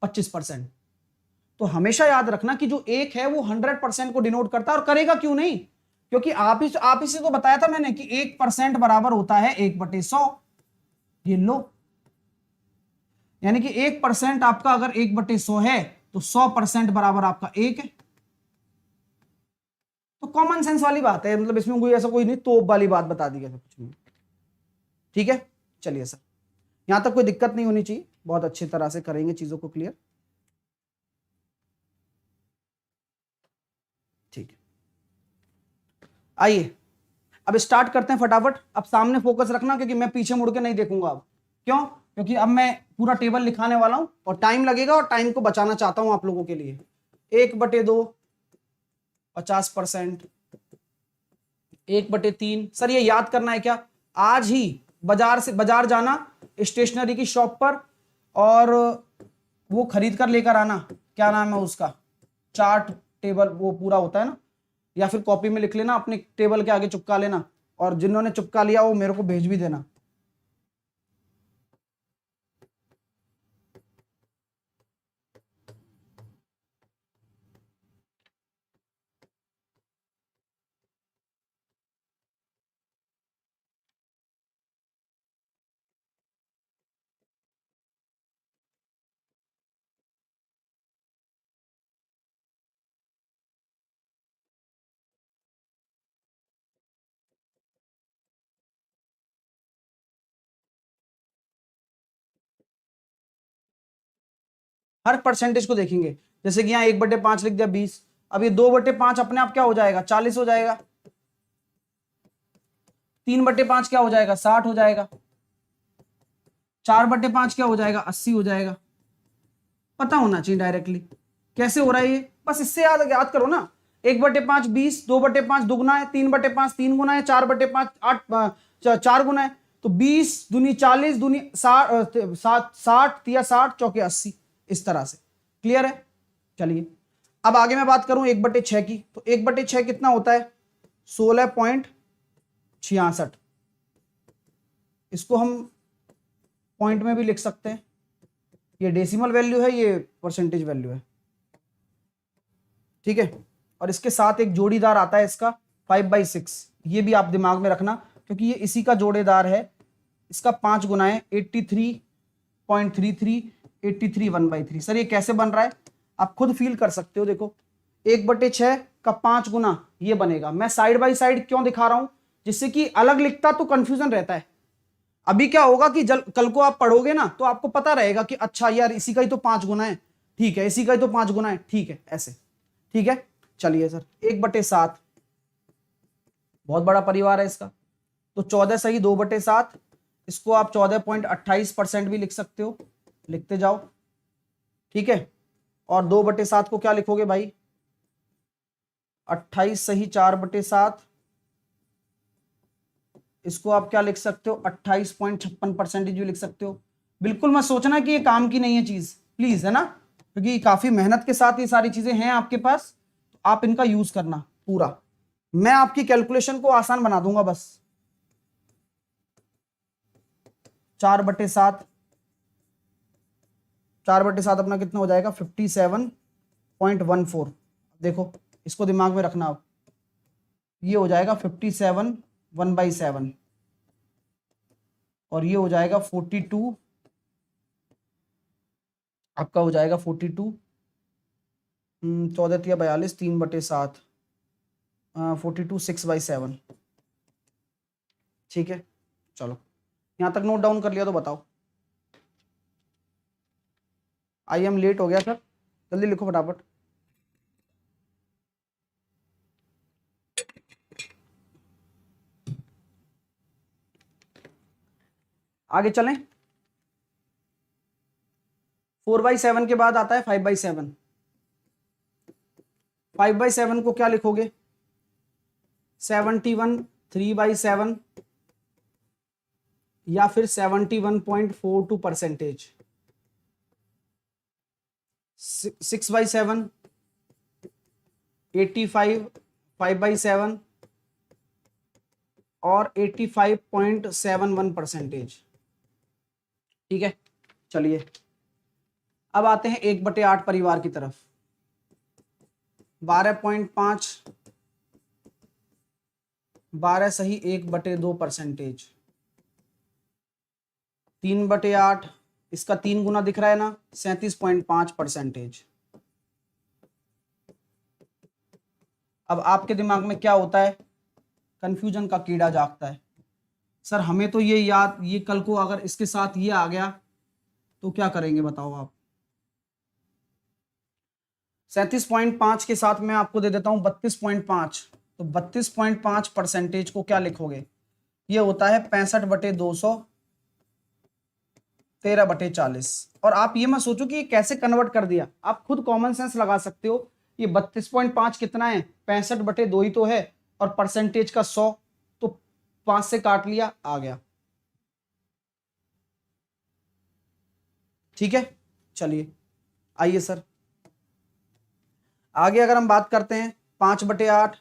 25%। तो हमेशा याद रखना कि जो एक है वो 100% को डिनोट करता है, और करेगा क्यों नहीं, क्योंकि आप ही से तो बताया था मैंने कि 1% बराबर होता है 1/100। ये लो, यानी कि 1% आपका अगर 1/100 है तो 100% बराबर आपका 1 है। तो कॉमन सेंस वाली बात है, मतलब इसमें कोई ऐसा कोई नहीं तोप वाली बात बता दी, ऐसा कुछ नहीं। ठीक है, चलिए सर, यहां तक कोई दिक्कत नहीं होनी चाहिए, बहुत अच्छी तरह से करेंगे चीजों को क्लियर। ठीक है, आइए अब स्टार्ट करते हैं फटाफट। अब सामने फोकस रखना, क्योंकि मैं पीछे मुड़ के नहीं देखूंगा अब। क्यों? क्योंकि अब मैं पूरा टेबल लिखाने वाला हूं और टाइम लगेगा, और टाइम को बचाना चाहता हूं आप लोगों के लिए। 1/2 50%, 1/3। सर ये याद करना है क्या? आज ही बाजार जाना, स्टेशनरी की शॉप पर, और वो खरीद कर लेकर आना, क्या नाम है उसका, चार्ट टेबल, वो पूरा होता है ना, या फिर कॉपी में लिख लेना, अपने टेबल के आगे चिपका लेना, और जिन्होंने चिपका लिया वो मेरे को भेज भी देना। हर परसेंटेज को देखेंगे, जैसे कि यहाँ 1/5 लिख दिया 20, अब ये 2/5 अपने आप क्या हो जाएगा, 40 हो जाएगा। 3/5 क्या हो जाएगा, 60 हो जाएगा। 4/5 क्या हो जाएगा, 80 हो जाएगा। पता होना चाहिए डायरेक्टली कैसे हो रहा है ये, बस इससे याद याद करो ना। 1/5 20, 2/5 दुगुना है, 3/5 3 गुना है, 4/5 8 4 गुना है, तो 20 दूनी 40 दूनी 60 या 60 चौके 80, इस तरह से। क्लियर है? चलिए अब आगे मैं बात करूं 1/6 की, तो 1/6 कितना होता है, 16.66। इसको हम पॉइंट में भी लिख सकते हैं, ये डेसिमल वैल्यू है, ये परसेंटेज वैल्यू है। ठीक है, और इसके साथ एक जोड़ीदार आता है इसका 5/6, ये भी आप दिमाग में रखना, क्योंकि ये इसी का जोड़ेदार है। इसका 5 गुना है 83.33, 83 1/3। सर ये कैसे बन रहा है, आप खुद फील कर सकते हो। देखो 1/6 का 5 गुना ये बनेगा। मैं साइड बाय साइड क्यों दिखा रहा हूं, जिससे कि अलग लिखता तो कंफ्यूजन रहता है। अभी क्या होगा कि कल को आप पढ़ोगे ना तो आपको पता रहेगा कि अच्छा यार इसी का ही तो 5 गुना है, ठीक है, इसी का ही तो 5 गुना है, ठीक है, ऐसे। ठीक है, चलिए सर 1/7, बहुत बड़ा परिवार है इसका, तो 14 सही 2/7, इसको आप 14.28% भी लिख सकते हो, लिखते जाओ। ठीक है, और 2/7 को क्या लिखोगे भाई, 28 सही 4/7, इसको आप क्या लिख सकते हो, 28.56% भी लिख सकते हो। बिल्कुल मत सोचना कि ये काम की नहीं है चीज, प्लीज, है ना, क्योंकि काफी मेहनत के साथ ये सारी चीजें हैं आपके पास, तो आप इनका यूज करना पूरा। मैं आपकी कैलकुलेशन को आसान बना दूंगा बस। 4/7, 4/7 अपना कितना हो जाएगा, 57.14। देखो इसको दिमाग में रखना, आप ये हो जाएगा 57 1/7 और ये हो जाएगा 42, आपका हो जाएगा 42, 14 या 42, 3/7, 42 6/7। ठीक है, चलो यहां तक नोट डाउन कर लिया तो बताओ। आई एम लेट हो गया सर, जल्दी लिखो फटाफट। आगे चलें। 4/7 के बाद आता है 5/7। 5/7 को क्या लिखोगे? 71 3/7 या फिर 71.42%। 6/7 85 5/7 और 85.71%। ठीक है, चलिए अब आते हैं 1/8 परिवार की तरफ। 12.5, 12 सही 1/2%। 3/8, इसका 3 गुना दिख रहा है ना, 37.5%। अब आपके दिमाग में क्या होता है? कंफ्यूजन का कीड़ा जागता है। सर हमें तो ये याद, ये कल को अगर इसके साथ ये आ गया तो क्या करेंगे बताओ आप? 37.5 के साथ मैं आपको दे देता हूं 32.5, तो 32.5% को क्या लिखोगे? ये होता है 65/200, 13/40। और आप ये मत सोचो कि ये कैसे कन्वर्ट कर दिया, आप खुद कॉमन सेंस लगा सकते हो। ये 32.5 कितना है? 65/2 ही तो है, और परसेंटेज का 100, तो 5 से काट लिया, आ गया। ठीक है, चलिए आइए सर आगे अगर हम बात करते हैं 5/8।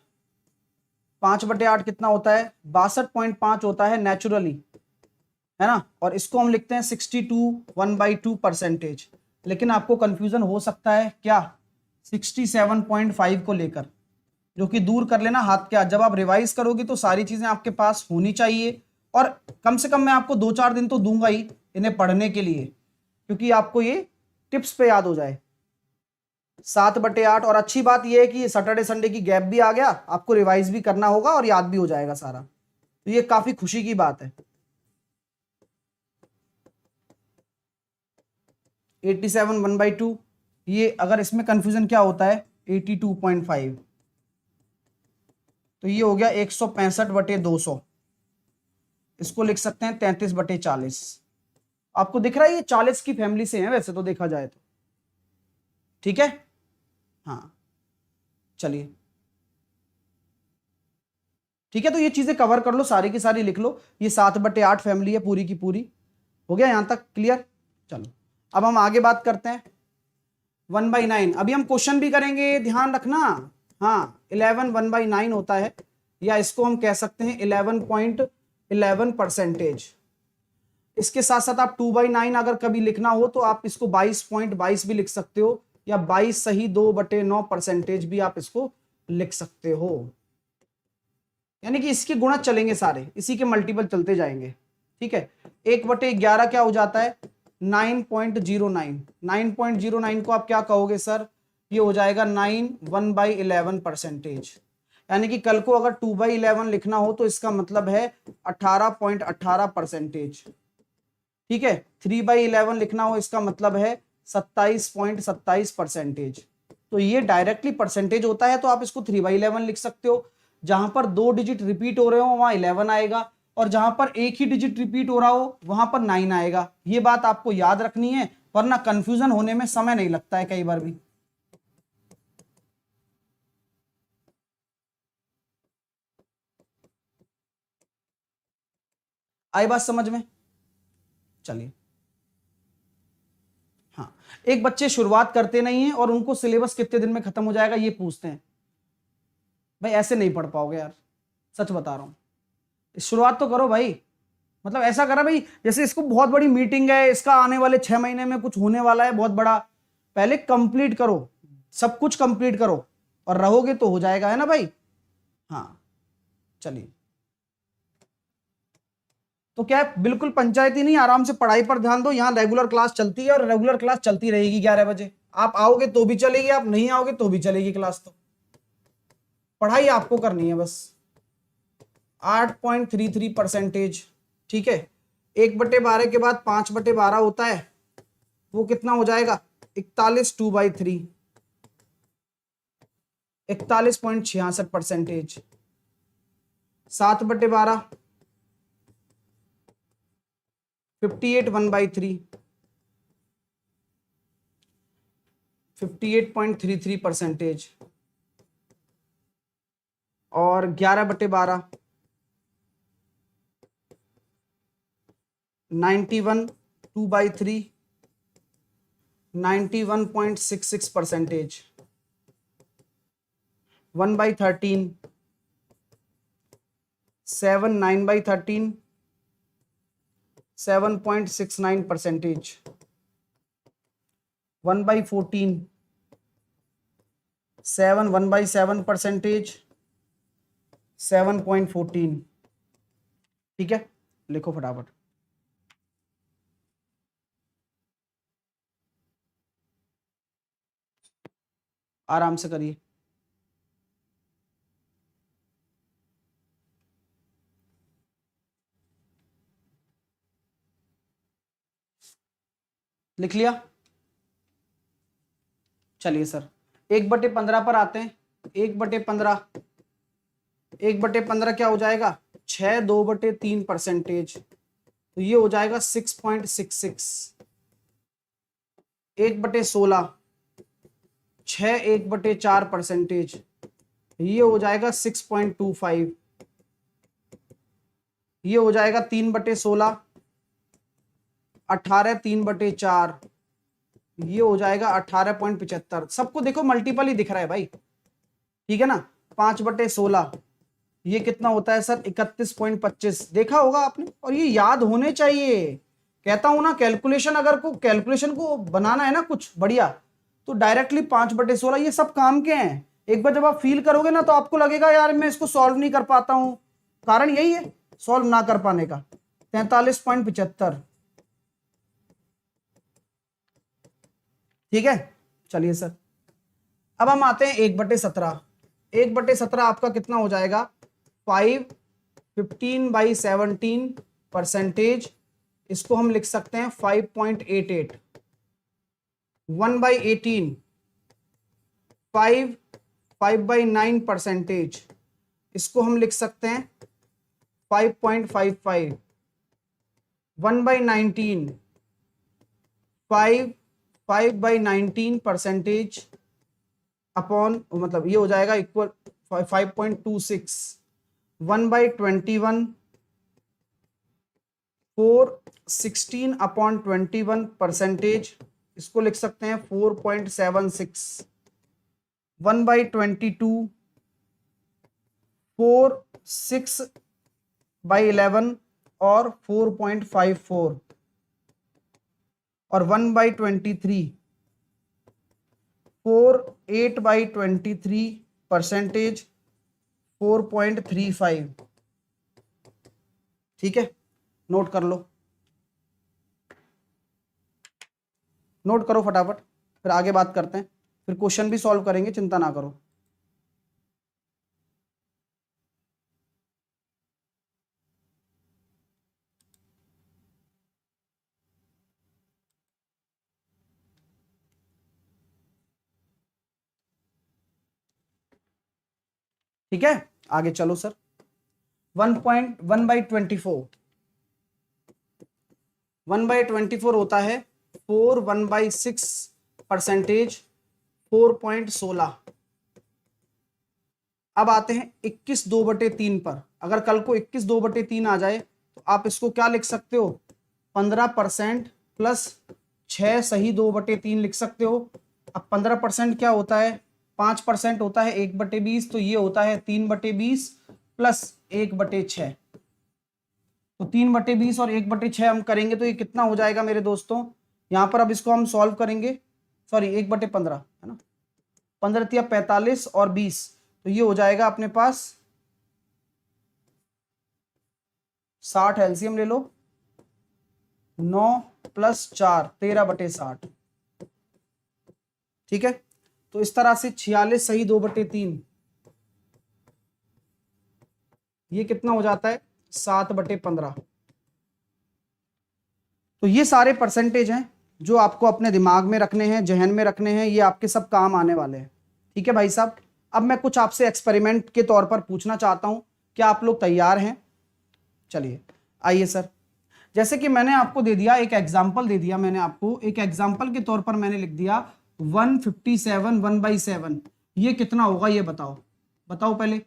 5/8 कितना होता है? 62.5 होता है नेचुरली, है ना, और इसको हम लिखते हैं 62 1/2%। लेकिन आपको कंफ्यूजन हो सकता है क्या? 67.5 को लेकर, जो कि दूर कर लेना हाथ के हाथ। जब आप रिवाइज करोगे तो सारी चीजें आपके पास होनी चाहिए, और कम से कम मैं आपको 2-4 दिन तो दूंगा ही इन्हें पढ़ने के लिए, क्योंकि आपको ये टिप्स पे याद हो जाए। 7/8, और अच्छी बात यह है कि सैटरडे संडे की गैप भी आ गया, आपको रिवाइज भी करना होगा और याद भी हो जाएगा सारा, तो ये काफी खुशी की बात है। 87 1/2, ये अगर इसमें कंफ्यूजन क्या होता है? 82.5, तो ये हो गया 165/200। इसको लिख सकते हैं 33/40। आपको दिख रहा है ये 40 की फैमिली से है वैसे तो देखा जाए तो। ठीक है, हाँ चलिए ठीक है, तो ये चीजें कवर कर लो, सारी की सारी लिख लो। ये 7/8 फैमिली है पूरी की पूरी। हो गया यहां तक क्लियर? चलो अब हम आगे बात करते हैं 1/9। अभी हम क्वेश्चन भी करेंगे, ध्यान रखना। हाँ 11 1/9 होता है, या इसको हम कह सकते हैं 11.11%। इसके साथ साथ आप 2/9 अगर कभी लिखना हो तो आप इसको 22.22 भी लिख सकते हो, या 22 सही 2/9% भी आप इसको लिख सकते हो। यानी कि इसके गुणा चलेंगे सारे, इसी के मल्टीपल चलते जाएंगे। ठीक है, 1/11 क्या हो जाता है? 9.09। 9.09 को आप क्या कहोगे सर? ये हो जाएगा 9 1/11%। यानी कि कल को अगर 2/11 लिखना हो तो इसका मतलब है 18.18%। ठीक है, 3/11 लिखना हो इसका मतलब है 27.27%। तो ये डायरेक्टली परसेंटेज होता है, तो आप इसको 3/11 लिख सकते हो। जहां पर 2 डिजिट रिपीट हो रहे हो वहां 11 आएगा, और जहां पर एक ही डिजिट रिपीट हो रहा हो वहां पर 9 आएगा। ये बात आपको याद रखनी है, वरना कंफ्यूजन होने में समय नहीं लगता है कई बार भी। आई बात समझ में? चलिए, हाँ एक बच्चे शुरुआत करते नहीं है और उनको सिलेबस कितने दिन में खत्म हो जाएगा ये पूछते हैं। भाई ऐसे नहीं पढ़ पाओगे यार, सच बता रहा हूं। शुरुआत तो करो भाई, मतलब ऐसा करा भाई जैसे इसको बहुत बड़ी मीटिंग है, इसका आने वाले 6 महीने में कुछ होने वाला है बहुत बड़ा। पहले कंप्लीट करो, सब कुछ कंप्लीट करो, और रहोगे तो हो जाएगा, है ना भाई? हाँ चलिए तो क्या है, बिल्कुल पंचायती नहीं, आराम से पढ़ाई पर ध्यान दो। यहाँ रेगुलर क्लास चलती है और रेगुलर क्लास चलती रहेगी 11 बजे। आप आओगे तो भी चलेगी, आप नहीं आओगे तो भी चलेगी क्लास। तो पढ़ाई आपको करनी है बस। 8.33%। ठीक है, 1/12 के बाद 5/12 होता है, वो कितना हो जाएगा? 41 2/3, 41.66%। 7/12 58 1/3, 58.33%। और 11/12 91 2/3, 91.66%। 1/13 7 9/13, 7.69%। 1/14 7 1/7%, 7.14। ठीक है, लिखो फटाफट। आराम से करिए। लिख लिया? चलिए सर, 1/15 पर आते हैं। 1/15, 1/15 क्या हो जाएगा? 6 2/3%। तो ये हो जाएगा 6.66। 1/16, 6 1/4%। ये हो जाएगा 6.25। ये हो जाएगा 3/16, 18 3/4। ये हो जाएगा 18.75। सबको देखो मल्टीपल ही दिख रहा है भाई, ठीक है ना। 5/16 ये कितना होता है सर? 31.25। देखा होगा आपने, और ये याद होने चाहिए। कहता हूं ना, कैलकुलेशन को बनाना है ना कुछ बढ़िया, तो डायरेक्टली 5/16 ये सब काम के हैं। एक बार जब आप फील करोगे ना, तो आपको लगेगा यार मैं इसको सॉल्व नहीं कर पाता हूं। कारण यही है सॉल्व ना कर पाने का। 43.75। ठीक है, चलिए सर, अब हम आते हैं 1/17। 1/17 आपका कितना हो जाएगा? 15/17%। इसको हम लिख सकते हैं 5.88। 1/18 5/9%। इसको हम लिख सकते हैं 5.55। 1/19 5/19% अपॉन, मतलब ये हो जाएगा इक्वल 5.26। 1/21 4/16/21%। इसको लिख सकते हैं 4.76। 1/22 4/6/11 और 4.54। और 1/23 8/23%, 4.35। ठीक है, नोट कर लो, नोट करो फटाफट, फिर आगे बात करते हैं। फिर क्वेश्चन भी सॉल्व करेंगे, चिंता ना करो। ठीक है, आगे चलो सर। 1/24 1/24 होता है 4 1/6%, 4.16। अब आते हैं 21 2/3 पर। अगर कल को 21 2/3 आ जाए तो आप इसको क्या लिख सकते हो? 15% प्लस 6 सही 2/3 लिख सकते हो। अब 15% क्या होता है? 5% होता है 1/20, तो ये होता है 3/20 प्लस 1/6। तो 3/20 और 1/6 हम करेंगे तो ये कितना हो जाएगा मेरे दोस्तों? यहाँ पर अब इसको हम सॉल्व करेंगे, सॉरी 1/15 है ना, 15 45 और 20, तो ये हो जाएगा अपने पास 60 एलसीएम ले लो, 9 + 4 13/60। ठीक है, तो इस तरह से 46 सही 2/3, ये कितना हो जाता है 7/15। तो ये सारे परसेंटेज हैं जो आपको अपने दिमाग में रखने हैं, जहन में रखने हैं, ये आपके सब काम आने वाले हैं। ठीक है भाई साहब, अब मैं कुछ आपसे एक्सपेरिमेंट के तौर पर पूछना चाहता हूं, क्या आप लोग तैयार हैं? चलिए आइए सर, जैसे कि मैंने आपको दे दिया एक एग्जाम्पल, दे दिया मैंने आपको एक एग्जाम्पल के तौर पर, मैंने लिख दिया 157 1/7, ये कितना होगा ये बताओ, बताओ पहले।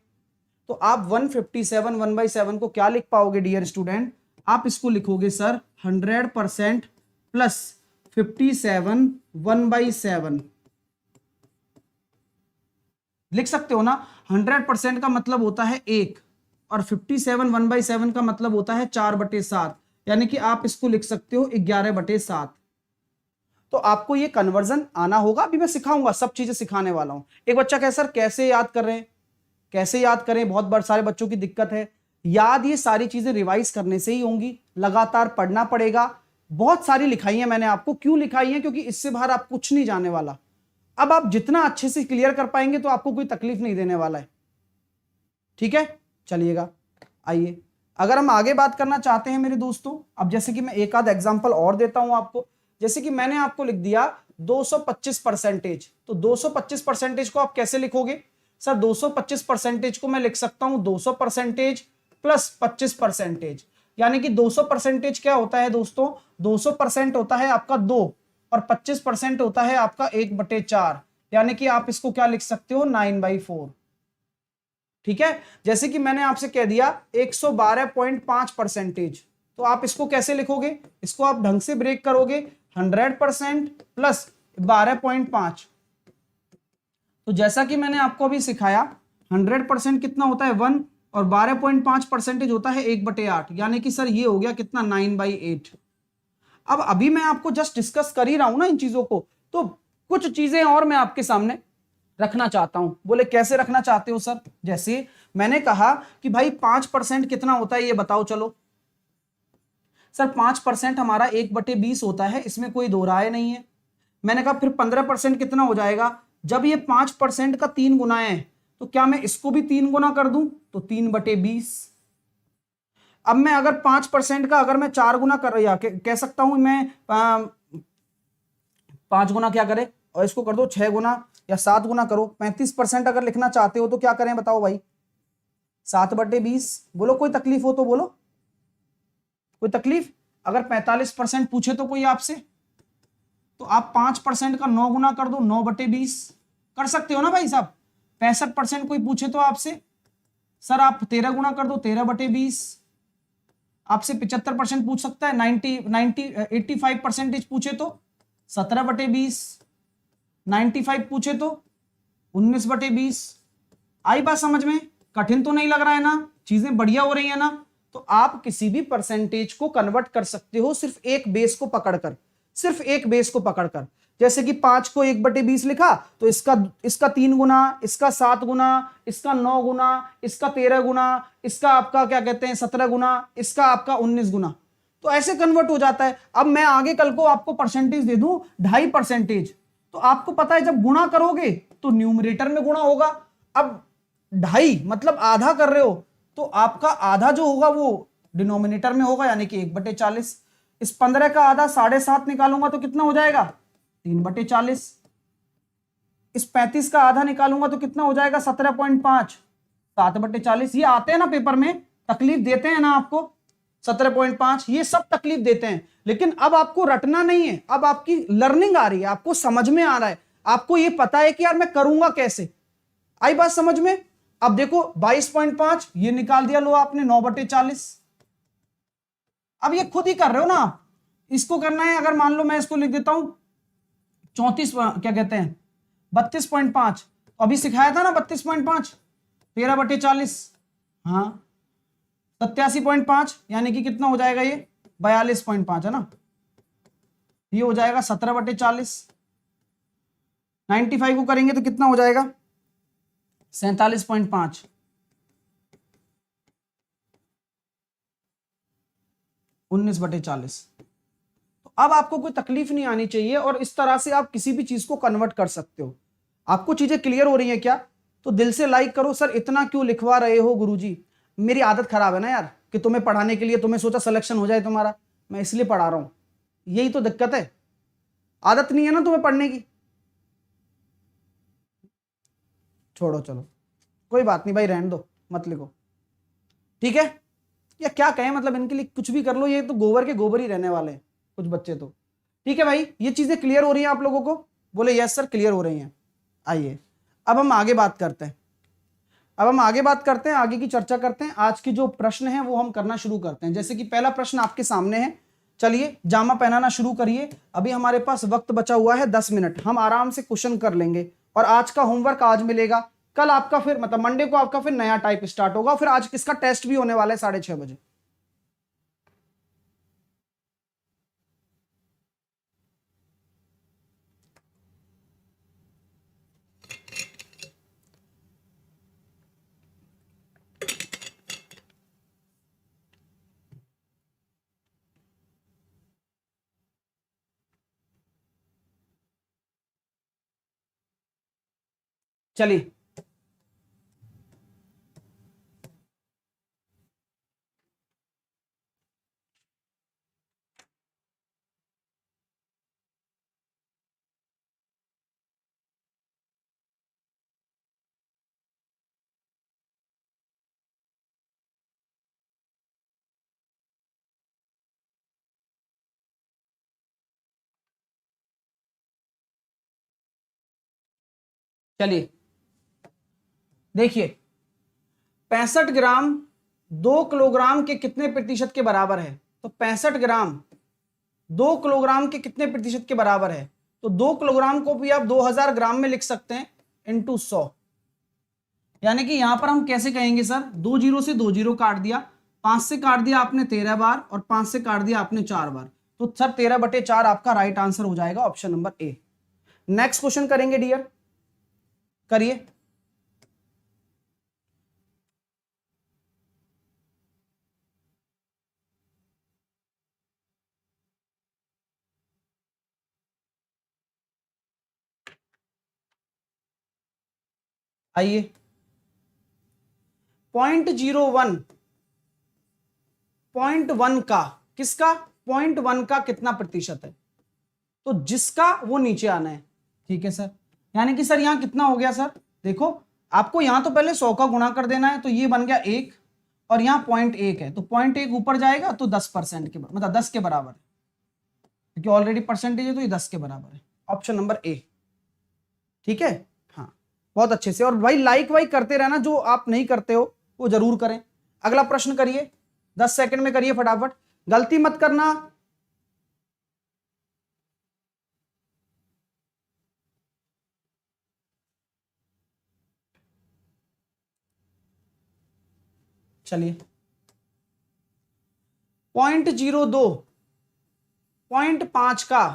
तो आप 157 1/7 को क्या लिख पाओगे डियर स्टूडेंट? आप इसको लिखोगे सर 100% प्लस 57 1/7, लिख सकते हो ना। 100% का मतलब होता है 1 और 57 1/7 का मतलब होता है 4/7, यानी कि आप इसको लिख सकते हो 11/7। तो आपको ये कन्वर्जन आना होगा, अभी मैं सिखाऊंगा, सब चीजें सिखाने वाला हूं। एक बच्चा कहे सर कैसे याद कर रहे हैं, कैसे याद करें? बहुत सारे बच्चों की दिक्कत है, याद ये सारी चीजें रिवाइज करने से ही होंगी, लगातार पढ़ना पड़ेगा। बहुत सारी लिखाई है मैंने आपको, क्यों लिखाई है? क्योंकि इससे बाहर आप कुछ नहीं जाने वाला। अब आप जितना अच्छे से क्लियर कर पाएंगे तो आपको कोई तकलीफ नहीं देने वाला है। ठीक है, चलिएगा आइए, अगर हम आगे बात करना चाहते हैं मेरे दोस्तों, अब जैसे कि मैं एक आध एग्जांपल और देता हूं आपको। जैसे कि मैंने आपको लिख दिया 225%, तो 225% को आप कैसे लिखोगे सर? 225% को मैं लिख सकता हूं 200% प्लस 25%, यानी कि 200% क्या होता है दोस्तों? 200% होता है आपका 2 और 25% होता है आपका 1/4, यानी कि आप इसको क्या लिख सकते हो 9/4। ठीक है, जैसे कि मैंने आपसे कह दिया 112.5%, तो आप इसको कैसे लिखोगे? इसको आप ढंग से ब्रेक करोगे, 100% प्लस 12.5। तो जैसा कि मैंने आपको अभी सिखाया 100% कितना होता है 1 और 12.5% होता है 1/8, यानी कि सर ये हो गया कितना 9/8। अब अभी मैं आपको जस्ट डिस्कस कर ही रहा हूं ना इन चीजों को, तो कुछ चीजें और मैं आपके सामने रखना चाहता हूं। बोले कैसे रखना चाहते हो सर? जैसे मैंने कहा कि भाई 5% कितना होता है ये बताओ। चलो सर 5% हमारा 1/20 होता है, इसमें कोई दो राय नहीं है। मैंने कहा फिर 15% कितना हो जाएगा? जब ये 5% का 3 गुना है तो क्या मैं इसको भी 3 गुना कर दूं? तो 3/20। अब मैं अगर 5% का अगर मैं 4 गुना कर या कह सकता हूं मैं 5 गुना क्या करे और इसको कर दो 6 गुना या 7 गुना करो। 35% अगर लिखना चाहते हो तो क्या करें बताओ भाई? 7/20। बोलो कोई तकलीफ हो तो बोलो, कोई तकलीफ? अगर 45% पूछे तो कोई आपसे, तो आप 5% का 9 गुना कर दो, 9/20 कर सकते हो ना भाई साहब। 65% कोई पूछे तो आपसे, सर आप 13 गुना कर दो, 13/20। आपसे 75% पूछ सकता है, 85% पूछे तो 17/20, 95 पूछे तो 19/20। आई बात समझ में? कठिन तो नहीं लग रहा है ना? चीजें बढ़िया हो रही है ना? तो आप किसी भी परसेंटेज को कन्वर्ट कर सकते हो सिर्फ एक बेस को पकड़कर, सिर्फ एक बेस को पकड़कर। जैसे कि 5 को 1/20 लिखा तो इसका 3 गुना, इसका 7 गुना, इसका 9 गुना, इसका 13 गुना, इसका आपका क्या कहते हैं 17 गुना, इसका आपका 19 गुना, तो ऐसे कन्वर्ट हो जाता है। अब मैं आगे कल को आपको परसेंटेज दे दूं 2.5%, तो आपको पता है जब गुणा करोगे तो न्यूमरेटर में गुणा होगा। अब 2.5 मतलब आधा कर रहे हो तो आपका आधा जो होगा वो डिनोमिनेटर में होगा, यानी कि 1/40। इस 15 का आधा 7.5 निकालूंगा तो कितना हो जाएगा 3/40। इस 35 का आधा निकालूंगा तो कितना हो जाएगा 17.5, 7/40। ये आते हैं ना पेपर में, तकलीफ देते हैं ना आपको 17.5, ये सब तकलीफ देते हैं। लेकिन अब आपको रटना नहीं है, अब आपकी लर्निंग आ रही है, आपको समझ में आ रहा है, आपको ये पता है कि यार मैं करूंगा कैसे। आई बात समझ में? अब देखो 22.5 ये निकाल दिया, लो आपने 9/40। अब ये खुद ही कर रहे हो ना आप, इसको करना है। अगर मान लो मैं इसको लिख देता हूं 34 क्या कहते हैं 32.5, अभी सिखाया था ना 32.5, 13/40, हाँ 87.5, यानी कि कितना हो जाएगा ये 42.5 है ना, ये हो जाएगा 17/40। 95 को करेंगे तो कितना हो जाएगा 47.5। 19/40। तो अब आपको कोई तकलीफ नहीं आनी चाहिए और इस तरह से आप किसी भी चीज को कन्वर्ट कर सकते हो। आपको चीजें क्लियर हो रही हैं क्या? तो दिल से लाइक करो। सर इतना क्यों लिखवा रहे हो गुरुजी? मेरी आदत खराब है ना यार, कि तुम्हें पढ़ाने के लिए, तुम्हें सोचा सिलेक्शन हो जाए तुम्हारा, मैं इसलिए पढ़ा रहा हूं। यही तो दिक्कत है, आदत नहीं है ना तुम्हें पढ़ने की। छोड़ो चलो, कोई बात नहीं भाई, रहने दो, मत लिखो, ठीक है। या क्या कहें, मतलब इनके लिए कुछ भी कर लो, ये तो गोबर के गोबर ही रहने वाले हैं कुछ बच्चे तो। ठीक है भाई, ये चीजें क्लियर हो रही हैं आप लोगों को? बोले यस सर क्लियर हो रही हैं। आइए अब हम आगे बात करते हैं, आगे की चर्चा करते हैं। आज की जो प्रश्न है वो हम करना शुरू करते हैं। जैसे कि पहला प्रश्न आपके सामने है, चलिए जामा पहनाना शुरू करिए। अभी हमारे पास वक्त बचा हुआ है 10 मिनट, हम आराम से क्वेश्चन कर लेंगे। और आज का होमवर्क आज मिलेगा, कल आपका फिर मतलब मंडे को आपका फिर नया टाइप स्टार्ट होगा। फिर आज इसका टेस्ट भी होने वाला है 6:30 बजे। चलिए चलिए देखिए, 65 ग्राम 2 किलोग्राम के कितने प्रतिशत के बराबर है? तो 65 ग्राम 2 किलोग्राम के कितने प्रतिशत के बराबर है? तो 2 किलोग्राम को भी आप 2000 ग्राम में लिख सकते हैं इंटू 100। यानी कि यहां पर हम कैसे कहेंगे सर, 2 जीरो से 2 जीरो काट दिया, 5 से काट दिया आपने 13 बार और 5 से काट दिया आपने 4 बार। तो सर 13/4 आपका राइट आंसर हो जाएगा, option number A. Next question करेंगे डियर, करिए। आइए 0.01 0.1 का, किसका 0.1 का कितना प्रतिशत है? तो जिसका वो नीचे आना है, ठीक है सर। यानी कि सर यहां कितना हो गया सर, देखो आपको यहां तो पहले 100 का गुणा कर देना है, तो ये बन गया 1 और यहां 0.1 है, तो 0.1 ऊपर जाएगा तो 10% के मतलब 10 के बराबर है, क्योंकि ऑलरेडी परसेंटेज है तो ये 10 के बराबर है। ऑप्शन नंबर ए, ठीक है। हाँ बहुत अच्छे से, और भाई लाइक वाइक करते रहना, जो आप नहीं करते हो वो जरूर करें। अगला प्रश्न करिए, 10 सेकंड में करिए फटाफट, गलती मत करना। चलिए 0.02 0.5 का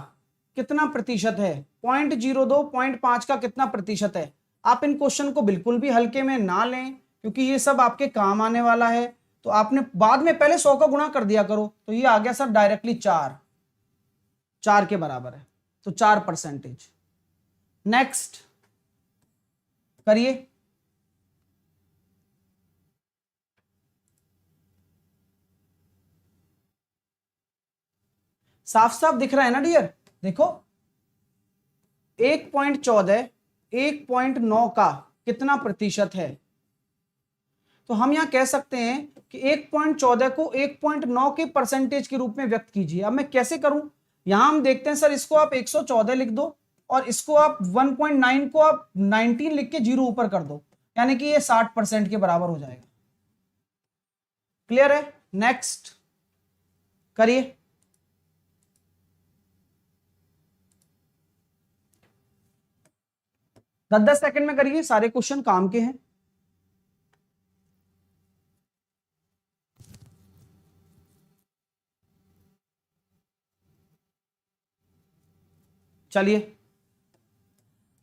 कितना प्रतिशत है? 0.02 0.5 का कितना प्रतिशत है? आप इन क्वेश्चन को बिल्कुल भी हल्के में ना लें, क्योंकि ये सब आपके काम आने वाला है। तो आपने बाद में पहले 100 का गुणा कर दिया करो, तो ये आ गया सर डायरेक्टली 4 के बराबर है, तो 4%। नेक्स्ट करिए। साफ साफ दिख रहा है ना डियर, देखो 1.14 1.9 का कितना प्रतिशत है? तो हम यहां कह सकते हैं कि 1.14 को 1.9 के परसेंटेज के रूप में व्यक्त कीजिए। अब मैं कैसे करूं, यहां हम देखते हैं सर, इसको आप 114 लिख दो और इसको आप 1.9 को आप 19 लिख के 0 ऊपर कर दो, यानी कि ये 60% के बराबर हो जाएगा। क्लियर है? नेक्स्ट करिए। 10-10 सेकंड में करिए, सारे क्वेश्चन काम के हैं। चलिए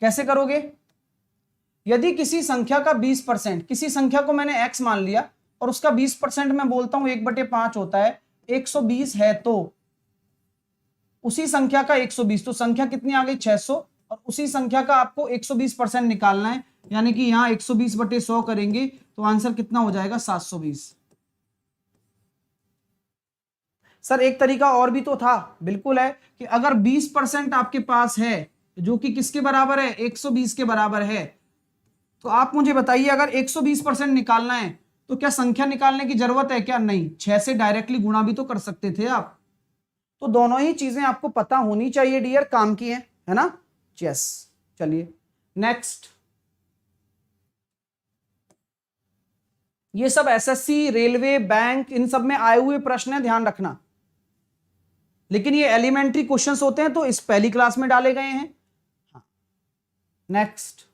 कैसे करोगे? यदि किसी संख्या का 20%, किसी संख्या को मैंने x मान लिया और उसका 20% मैं बोलता हूं 1/5 होता है, 120 है तो उसी संख्या का 120, तो संख्या कितनी आ गई 600, और उसी संख्या का आपको 120% निकालना है, यानी कि यहां 120/100 करेंगे तो आंसर कितना हो जाएगा 720। सर एक तरीका और भी तो था, बिल्कुल है, कि अगर 20% आपके पास है जो कि किसके बराबर है 120 के बराबर है, तो आप मुझे बताइए अगर 120% निकालना है तो क्या संख्या निकालने की जरूरत है क्या? नहीं, 6 से डायरेक्टली गुणा भी तो कर सकते थे आप। तो दोनों ही चीजें आपको पता होनी चाहिए डियर, काम की है ना? यस। चलिए नेक्स्ट, ये सब एसएससी, रेलवे, बैंक, इन सब में आए हुए प्रश्न है, ध्यान रखना, लेकिन ये एलिमेंट्री क्वेश्चंस होते हैं तो इस पहली क्लास में डाले गए हैं। नेक्स्ट,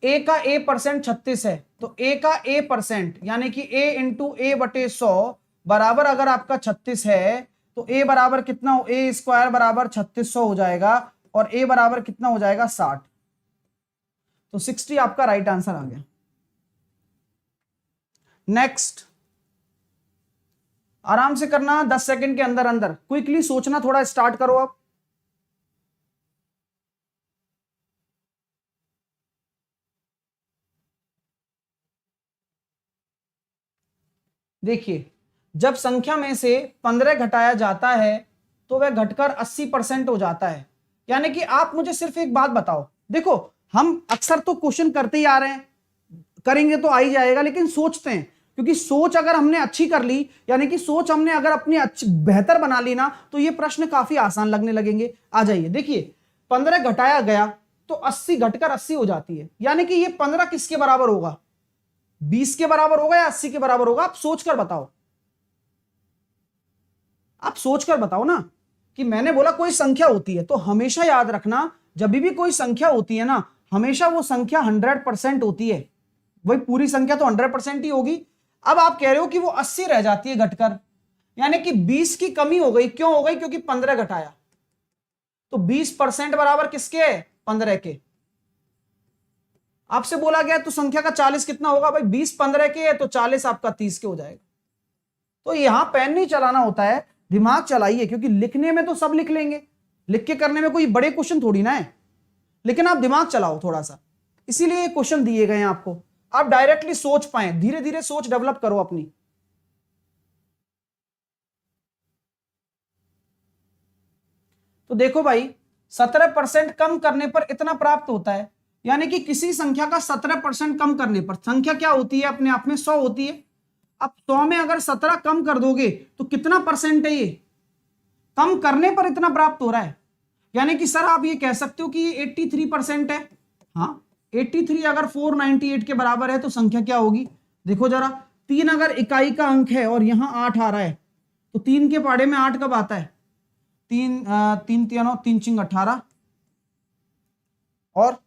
ए का ए परसेंट 36 है, तो ए का ए परसेंट यानी कि ए इंटू ए बटे 100 बराबर अगर आपका 36 है तो ए बराबर कितना हो, ए स्क्वायर बराबर 3600 हो जाएगा, और ए बराबर कितना हो जाएगा 60, तो 60 आपका राइट आंसर आ गया। नेक्स्ट, आराम से करना, 10 सेकंड के अंदर अंदर, क्विकली सोचना, थोड़ा स्टार्ट करो आप। देखिए, जब संख्या में से 15 घटाया जाता है तो वह घटकर 80% हो जाता है, यानी कि आप मुझे सिर्फ एक बात बताओ, देखो हम अक्सर तो क्वेश्चन करते ही आ रहे हैं, करेंगे तो आ ही जाएगा, लेकिन सोचते हैं, क्योंकि सोच अगर हमने अच्छी कर ली, यानी कि सोच हमने अगर अपनी अच्छी बेहतर बना ली ना, तो ये प्रश्न काफी आसान लगने लगेंगे। आ जाइए, देखिए 15 घटाया गया तो 80 घटकर 80 हो जाती है, यानी कि ये 15 किसके बराबर होगा, 20 के बराबर होगा या 80 के बराबर होगा? आप सोचकर बताओ, आप सोचकर बताओ ना। कि मैंने बोला कोई संख्या होती है तो हमेशा याद रखना, जब भी कोई संख्या होती है ना, हमेशा वो संख्या 100% होती है, वही पूरी संख्या तो 100% ही होगी। अब आप कह रहे हो कि वो 80 रह जाती है घटकर, यानी कि 20 की कमी हो गई, क्यों हो गई? क्योंकि 15 घटाया, तो 20% बराबर किसके है? 15 के। आपसे बोला गया तो संख्या का 40 कितना होगा भाई? 20 15 के है तो 40 आपका 30 के हो जाएगा। तो यहां पेन नहीं चलाना होता है, दिमाग चलाइए, क्योंकि लिखने में तो सब लिख लेंगे, लिख के करने में कोई बड़े क्वेश्चन थोड़ी ना है, लेकिन आप दिमाग चलाओ थोड़ा सा, इसीलिए ये क्वेश्चन दिए गए हैं आपको, आप डायरेक्टली सोच पाए, धीरे धीरे सोच डेवलप करो अपनी। तो देखो भाई, 17% कम करने पर इतना प्राप्त होता है, यानी कि किसी संख्या का 17% कम करने पर, संख्या क्या होती है अपने आप में? 100 होती है। अब 100 में अगर 17 कम कर दोगे तो कितना परसेंट है? ये कम करने पर इतना प्राप्त हो रहा है, यानी कि सर आप ये कह सकते हो कि ये 83% है। हाँ, 83 अगर 498 के बराबर है तो संख्या क्या होगी? देखो जरा, 3 अगर इकाई का अंक है और यहां 8 आ रहा है, तो 3 के पहाड़े में 8 कब आता है? 3 चिंग 18, और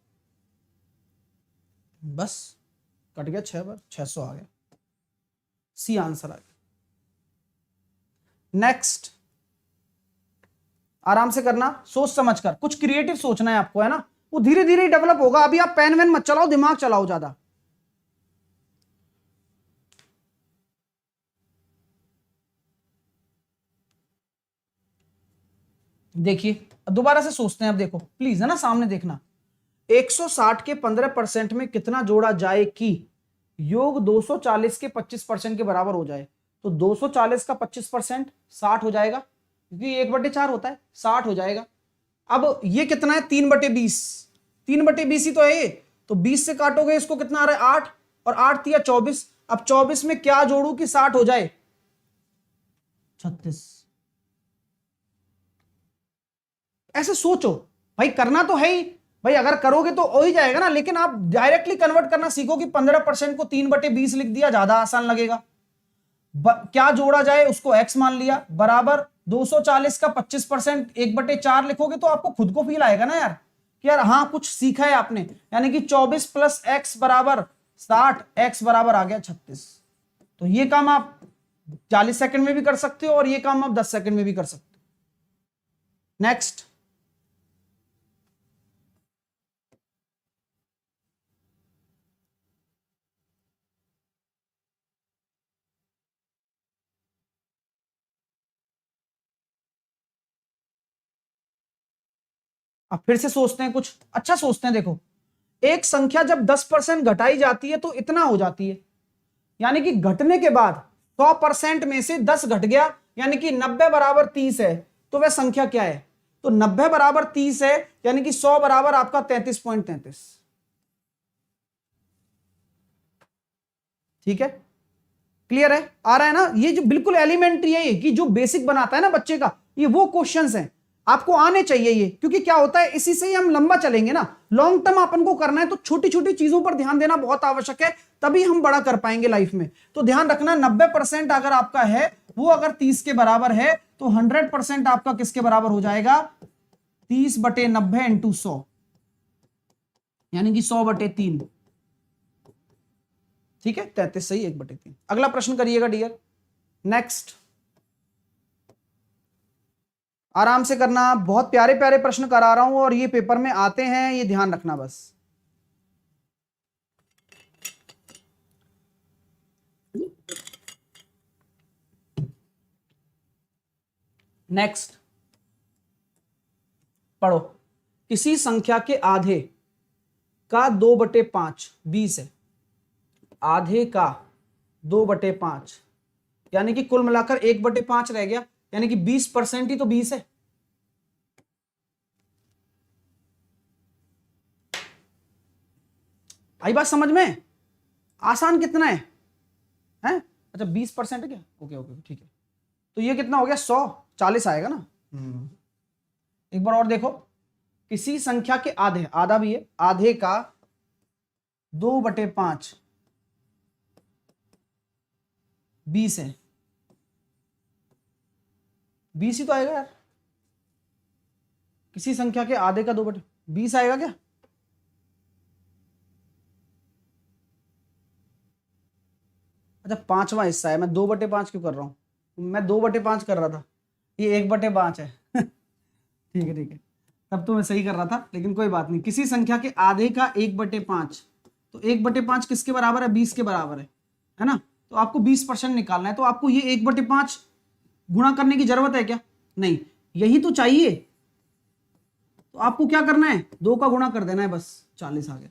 बस कट गया 6 बार, 600 आ गया, सी आंसर आ गया। नेक्स्ट, आराम से करना, सोच समझ कर, कुछ क्रिएटिव सोचना है आपको, है ना? वो धीरे धीरे डेवलप होगा, अभी आप पेन वेन मत चलाओ, दिमाग चलाओ ज्यादा। देखिए दोबारा से सोचते हैं, अब देखो प्लीज, है ना, सामने देखना। 160 के 15% में कितना जोड़ा जाए कि योग 240 के 25% के बराबर हो जाए? तो 240 का 25% 60 हो जाएगा, क्योंकि 1/4 होता है, 60 हो जाएगा। अब ये कितना है? 3/20, 3/20 ही तो है ये, तो 20 से काटोगे इसको, कितना आ रहा है? 8, और 8 तिया 24, अब 24 में क्या जोड़ू कि 60 हो जाए? 36। ऐसे सोचो भाई, करना तो है ही भाई, अगर करोगे तो हो ही जाएगा ना, लेकिन आप डायरेक्टली कन्वर्ट करना सीखो कि 15% को 3/20 लिख दिया, ज्यादा आसान लगेगा। क्या जोड़ा जाए उसको x मान लिया, बराबर 240 का 25% 1/4 लिखोगे तो आपको खुद को फील आएगा ना यार, कि यार हाँ कुछ सीखा है आपने, यानी कि 24 + x बराबर 60, x बराबर आ गया 36। तो ये काम आप 40 सेकंड में भी कर सकते हो और ये काम आप 10 सेकंड में भी कर सकते हो। नेक्स्ट, अब फिर से सोचते हैं, कुछ अच्छा सोचते हैं। देखो, एक संख्या जब 10% घटाई जाती है तो इतना हो जाती है, यानी कि घटने के बाद 100% में से 10 घट गया, यानी कि 90 बराबर 30 है। तो वह संख्या क्या है? तो 90 बराबर 30 है, यानी कि 100 बराबर आपका 33.33। ठीक है, क्लियर है, आ रहा है ना? ये जो बिल्कुल एलिमेंट्री है, ये कि जो बेसिक बनाता है ना बच्चे का, ये वो क्वेश्चंस हैं, आपको आने चाहिए ये। क्योंकि क्या होता है, इसी से ही हम लंबा चलेंगे ना, लॉन्ग टर्म अपन को करना है, तो छोटी छोटी चीजों पर ध्यान देना बहुत आवश्यक है, तभी हम बड़ा कर पाएंगे लाइफ में। तो ध्यान रखना, 90% अगर आपका है, वो अगर 30 के बराबर है, तो 100% आपका किसके बराबर हो जाएगा? 30/90 इंटू 100, यानी कि 100/3। ठीक है, 33 सही, 1/3। अगला प्रश्न करिएगा डियर, नेक्स्ट। आराम से करना, बहुत प्यारे प्यारे प्रश्न करा रहा हूं और ये पेपर में आते हैं, ये ध्यान रखना बस। नेक्स्ट पढ़ो। किसी संख्या के आधे का 2/5 20 है। आधे का 2/5, यानी कि कुल मिलाकर 1/5 रह गया, यानी कि 20% ही तो 20 है। आई बात समझ में? आसान कितना है, हैं? अच्छा 20% है क्या? ओके ओके ठीक है। तो ये कितना हो गया? 140 आएगा ना। एक बार और देखो, किसी संख्या के आधे, आधा भी है, आधे का 2/5 20 है। 20 ही तो आएगा यार, किसी संख्या के आधे का 2/20 आएगा क्या? अच्छा 5वां हिस्सा है, मैं 2/5 क्यों कर रहा हूं? मैं 2/5 कर रहा था, ये 1/5 है। ठीक है ठीक है, तब तो मैं सही कर रहा था, लेकिन कोई बात नहीं। किसी संख्या के आधे का 1/5, तो 1/5 किसके बराबर है? 20 के बराबर है ना? तो आपको 20% निकालना है, तो आपको ये 1/5 गुणा करने की जरूरत है क्या? नहीं, यही तो चाहिए। तो आपको क्या करना है? 2 का गुणा कर देना है, बस 40 आ गया।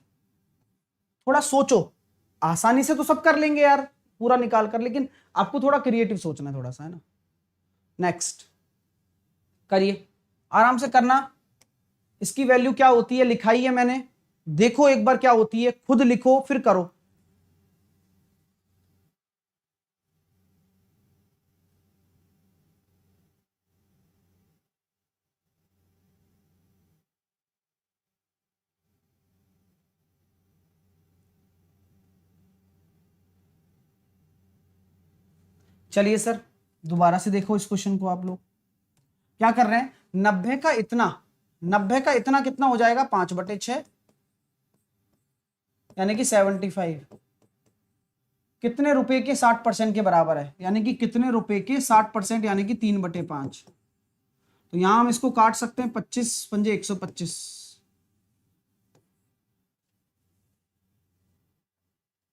थोड़ा सोचो, आसानी से तो सब कर लेंगे यार पूरा निकाल कर, लेकिन आपको थोड़ा क्रिएटिव सोचना है, थोड़ा सा, है ना? नेक्स्ट करिए, आराम से करना। इसकी वैल्यू क्या होती है लिखाई है मैंने, देखो एक बार क्या होती है, खुद लिखो फिर करो। चलिए सर, दोबारा से देखो इस क्वेश्चन को। आप लोग क्या कर रहे हैं? 90 का इतना, 90 का इतना कितना हो जाएगा? 5/6, यानी कि 75। कितने रुपए के 60% के बराबर है? यानी कि कितने रुपए के 60%, यानी कि 3/5। तो यहां हम इसको काट सकते हैं, 25×5 125।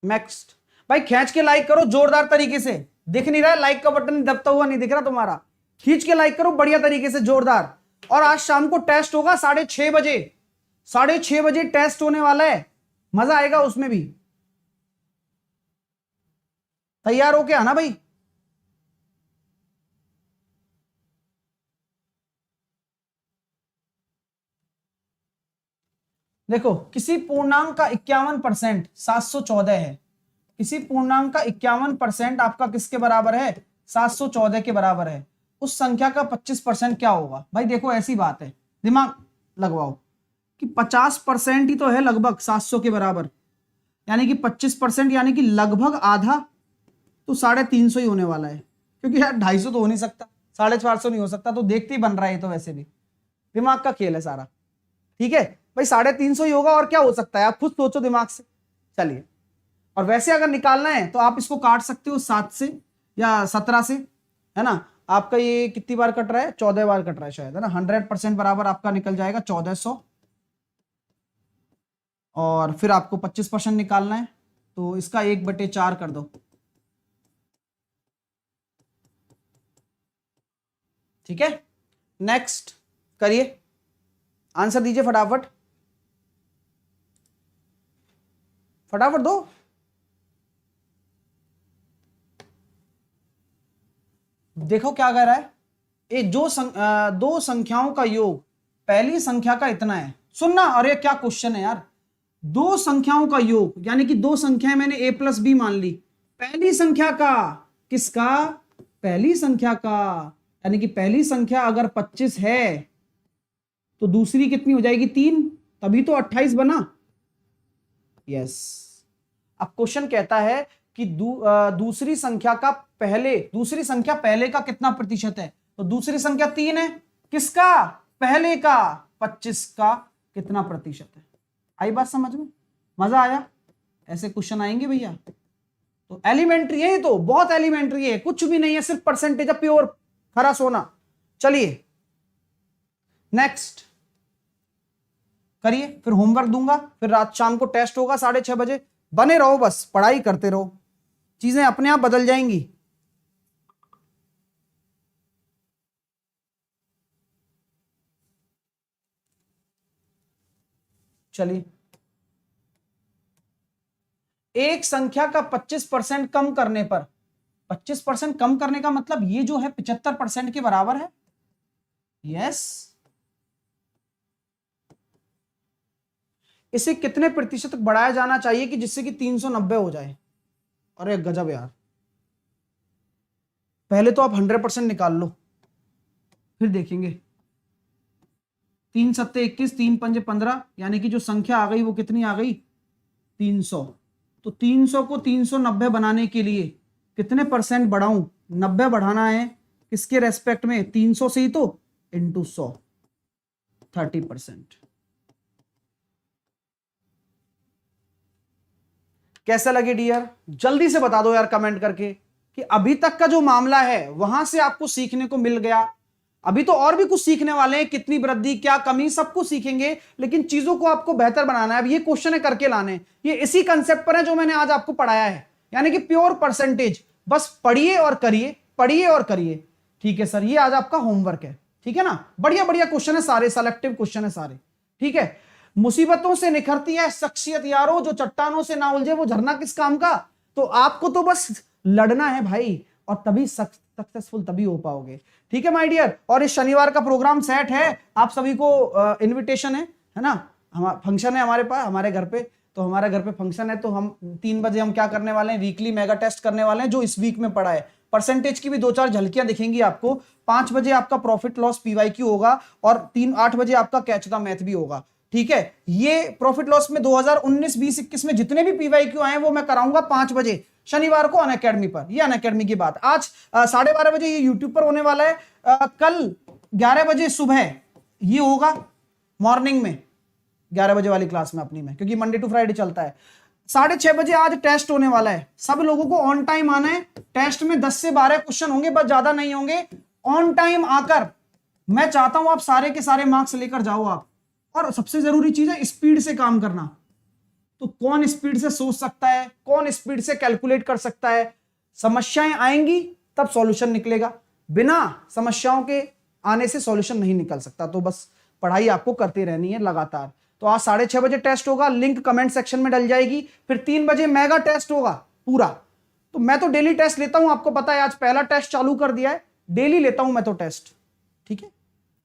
नेक्स्ट भाई, खींच के लाइक करो जोरदार तरीके से। दिख नहीं रहा है लाइक का बटन दबता हुआ, नहीं दिख रहा तुम्हारा? खींच के लाइक करो बढ़िया तरीके से, जोरदार। और आज शाम को टेस्ट होगा 6:30 बजे, 6:30 बजे टेस्ट होने वाला है, मजा आएगा उसमें भी। तैयार हो के आना भाई। देखो, किसी पूर्णांक का 51% 714 है। किसी पूर्णांक का 51% आपका किसके बराबर है? 714 के बराबर है। उस संख्या का 25% क्या होगा? भाई देखो ऐसी बात है, दिमाग लगवाओ कि 50% ही तो है लगभग 700 के बराबर, यानी कि 25%, यानी कि लगभग आधा, तो 350 ही होने वाला है। क्योंकि यार 250 तो हो नहीं सकता, 450 नहीं हो सकता, तो देखते ही बन रहा है ये तो, वैसे भी दिमाग का खेल है सारा। ठीक है भाई, 350 ही होगा, और क्या हो सकता है? आप खुद सोचो दिमाग से। चलिए, और वैसे अगर निकालना है तो आप इसको काट सकते हो 7 से या 17 से, है ना? आपका ये कितनी बार कट रहा है? 14 बार कट रहा है शायद, है ना? 100% बराबर आपका निकल जाएगा 1400। और फिर आपको 25% निकालना है, तो इसका 1/4 कर दो। ठीक है, नेक्स्ट करिए, आंसर दीजिए फटाफट, फटाफट दो। देखो क्या कह रहा है, दो संख्याओं का योग पहली संख्या का इतना है। सुनना, अरे क्या क्वेश्चन है यार। दो संख्याओं का योग यानी कि दो संख्याएं मैंने a प्लस बी मान ली, पहली संख्या का, किसका, पहली संख्या का, यानी कि पहली संख्या अगर 25 है तो दूसरी कितनी हो जाएगी 3, तभी तो 28 बना। यस। अब क्वेश्चन कहता है कि दूसरी संख्या पहले का कितना प्रतिशत है, तो दूसरी संख्या 3 है, किसका, पहले का, 25 का कितना प्रतिशत है। आई बात समझ में, मजा आया। ऐसे क्वेश्चन आएंगे भैया, तो एलिमेंट्री है, ये तो बहुत एलिमेंट्री है, कुछ भी नहीं है, सिर्फ परसेंटेज है, प्योर खरा सोना। चलिए नेक्स्ट करिए, फिर होमवर्क दूंगा, फिर रात शाम को टेस्ट होगा 6:30 बजे। बने रहो, बस पढ़ाई करते रहो, चीजें अपने आप बदल जाएंगी। चलिए, एक संख्या का 25% कम करने पर, 25% कम करने का मतलब ये जो है 75% के बराबर है। यस। इसे कितने प्रतिशत तक बढ़ाया जाना चाहिए कि जिससे कि 390 हो जाए। अरे गजब यार, पहले तो आप 100% निकाल लो, फिर देखेंगे। 3 सत्ते 21, 3 पंजे 15, यानी कि जो संख्या आ गई वो कितनी आ गई, 300। तो 300 को 390 बनाने के लिए कितने परसेंट बढ़ाऊं, 90 बढ़ाना है, किसके रेस्पेक्ट में, 300 से ही तो, इंटू 100, 30%। कैसा लगे डियर, जल्दी से बता दो यार कमेंट करके कि अभी तक का जो मामला है वहां से आपको सीखने को मिल गया। अभी तो और भी कुछ सीखने वाले हैं, कितनी वृद्धि क्या कमी सब कुछ सीखेंगे, लेकिन चीजों को आपको बेहतर बनाना है। अब ये क्वेश्चन है करके लाने, ये इसी कंसेप्ट पर है जो मैंने आज आपको पढ़ाया है, यानी कि प्योर परसेंटेज। बस पढ़िए और करिए, पढ़िए और करिए। ठीक है सर, ये आज आपका होमवर्क है, ठीक है ना। बढ़िया बढ़िया क्वेश्चन है सारे, सिलेक्टिव क्वेश्चन है सारे, ठीक है। मुसीबतों से निखरती है शख्सियत यारो, जो चट्टानों से ना उलझे वो झरना किस काम का। तो आपको तो बस लड़ना है भाई, और तभी सक्सेसफुल तभी हो पाओगे, ठीक है माय डियर। और इस शनिवार का प्रोग्राम सेट है, आप सभी को इनविटेशन है ना। फंक्शन है हमारे पास, हमारे घर पे, तो हमारे घर पे फंक्शन है, तो हम 3 बजे हम क्या करने वाले हैं, वीकली मेगा टेस्ट करने वाले हैं, जो इस वीक में पड़ा है। परसेंटेज की भी 2-4 झलकियां दिखेंगी आपको। 5 बजे आपका प्रॉफिट लॉस पीवाईक्यू होगा, और 8 बजे आपका कैच द मैथ भी होगा, ठीक है। ये प्रॉफिट लॉस में 2019, 20, 21 में जितने भी पीवाईक्यू आए वो मैं कराऊंगा 5 बजे शनिवार को अनअकैडमी पर। ये अनअकैडमी की बात आज 12:30 बजे ये यूट्यूब पर होने वाला है। कल 11 बजे सुबह ये होगा, मॉर्निंग में 11 बजे वाली क्लास में अपनी में, क्योंकि मंडे टू फ्राइडे चलता है। 6:30 बजे आज टेस्ट होने वाला है, सब लोगों को ऑन टाइम आना है। टेस्ट में 10 से 12 क्वेश्चन होंगे, बस ज्यादा नहीं होंगे। ऑन टाइम आकर मैं चाहता हूं आप सारे के सारे मार्क्स लेकर जाओ आप। और सबसे जरूरी चीज है स्पीड से काम करना। तो कौन स्पीड से सोच सकता है, कौन स्पीड से कैलकुलेट कर सकता है। समस्याएं आएंगी तब सॉल्यूशन निकलेगा, बिना समस्याओं के आने से सॉल्यूशन नहीं निकल सकता। तो बस पढ़ाई आपको करती रहनी है लगातार। तो आज 6:30 बजे टेस्ट होगा, लिंक कमेंट सेक्शन में डल जाएगी। फिर 3 बजे मेगा टेस्ट होगा पूरा। तो मैं तो डेली टेस्ट लेता हूं, आपको पता है, आज पहला टेस्ट चालू कर दिया है, डेली लेता हूं मैं तो टेस्ट, ठीक है।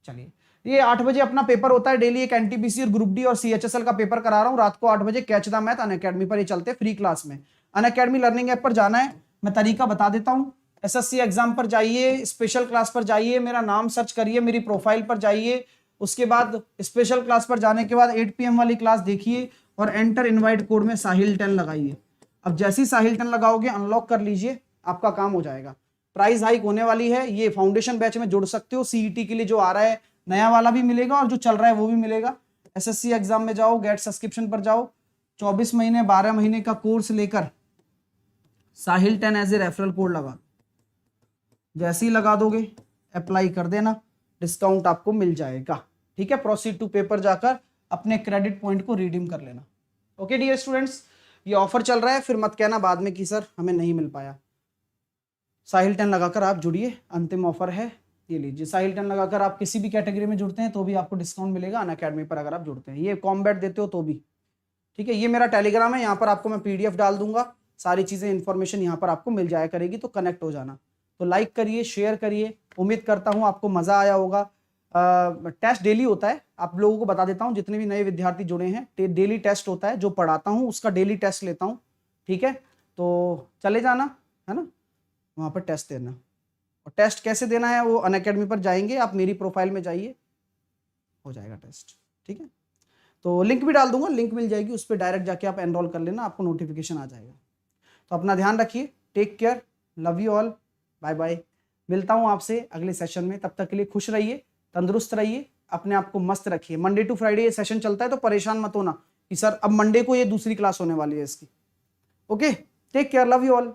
चलिए, ये 8 बजे अपना पेपर होता है डेली, एक एनटीपीसी और ग्रुप डी और सीएचएसएल का पेपर करा रहा हूं रात को 8 बजे। कैच द मैथ अनअकैडमी पर ही चलते हैं फ्री क्लास में। अनअकैडमी लर्निंग ऐप पर जाना है, मैं तरीका बता देता हूं। एसएससी एग्जाम पर जाइए, स्पेशल क्लास पर जाइए, मेरा नाम सर्च करिए, मेरी प्रोफाइल पर जाइए। उसके बाद स्पेशल क्लास पर जाने के बाद 8 PM वाली क्लास देखिए, और एंटर इनवाइट कोड में साहिल 10 लगाइए। अब जैसी साहिल 10 लगाओगे अनलॉक कर लीजिए, आपका काम हो जाएगा। प्राइस हाइक होने वाली है, ये फाउंडेशन बैच में जुड़ सकते हो। सीईटी के लिए जो आ रहा है नया वाला भी मिलेगा, और जो चल रहा है वो भी मिलेगा। एसएससी एग्जाम में जाओ, गेट सब्सक्रिप्शन पर जाओ, 24 महीने 12 महीने का कोर्स लेकर साहिल 10 एज ए रेफरल कोड लगा, जैसे ही लगा दोगे अप्लाई कर देना, डिस्काउंट आपको मिल जाएगा, ठीक है। प्रोसीड टू पेपर जाकर अपने क्रेडिट पॉइंट को रिडीम कर लेना। ओके डियर स्टूडेंट्स, ये ऑफर चल रहा है, फिर मत कहना बाद में कि सर हमें नहीं मिल पाया। साहिल 10 लगाकर आप जुड़िए, अंतिम ऑफर है, ये लीजिए, साहिल 10 लगाकर आप किसी भी कैटेगरी में जुड़ते हैं तो भी आपको डिस्काउंट मिलेगा अनअकैडमी पर, अगर आप जुड़ते हैं। ये कॉम्बैट देते हो तो भी, ठीक है। ये मेरा टेलीग्राम है, यहाँ पर आपको मैं पीडीएफ डाल दूंगा, सारी चीजें इंफॉर्मेशन यहाँ पर आपको मिल जाया करेगी, तो कनेक्ट हो जाना। तो लाइक करिए, शेयर करिए, उम्मीद करता हूँ आपको मजा आया होगा। टेस्ट डेली होता है, आप लोगों को बता देता हूँ, जितने भी नए विद्यार्थी जुड़े हैं, डेली टेस्ट होता है, जो पढ़ाता हूँ उसका डेली टेस्ट लेता हूँ, ठीक है। तो चले जाना, है ना, वहाँ पर टेस्ट देना। और टेस्ट कैसे देना है वो अनअकैडमी पर जाएंगे आप, मेरी प्रोफाइल में जाइए, हो जाएगा टेस्ट, ठीक है। तो लिंक भी डाल दूंगा, लिंक मिल जाएगी, उस पर डायरेक्ट जाके आप एनरोल कर लेना, आपको नोटिफिकेशन आ जाएगा। तो अपना ध्यान रखिए, take care, love you all, bye bye. मिलता हूँ आपसे अगले सेशन में, तब तक के लिए खुश रहिए, तंदुरुस्त रहिए, अपने आप को मस्त रखिए। मंडे टू फ्राइडे ये सेशन चलता है, तो परेशान मत होना कि सर अब मंडे को ये दूसरी क्लास होने वाली है इसकी। Okay, take care, love you all.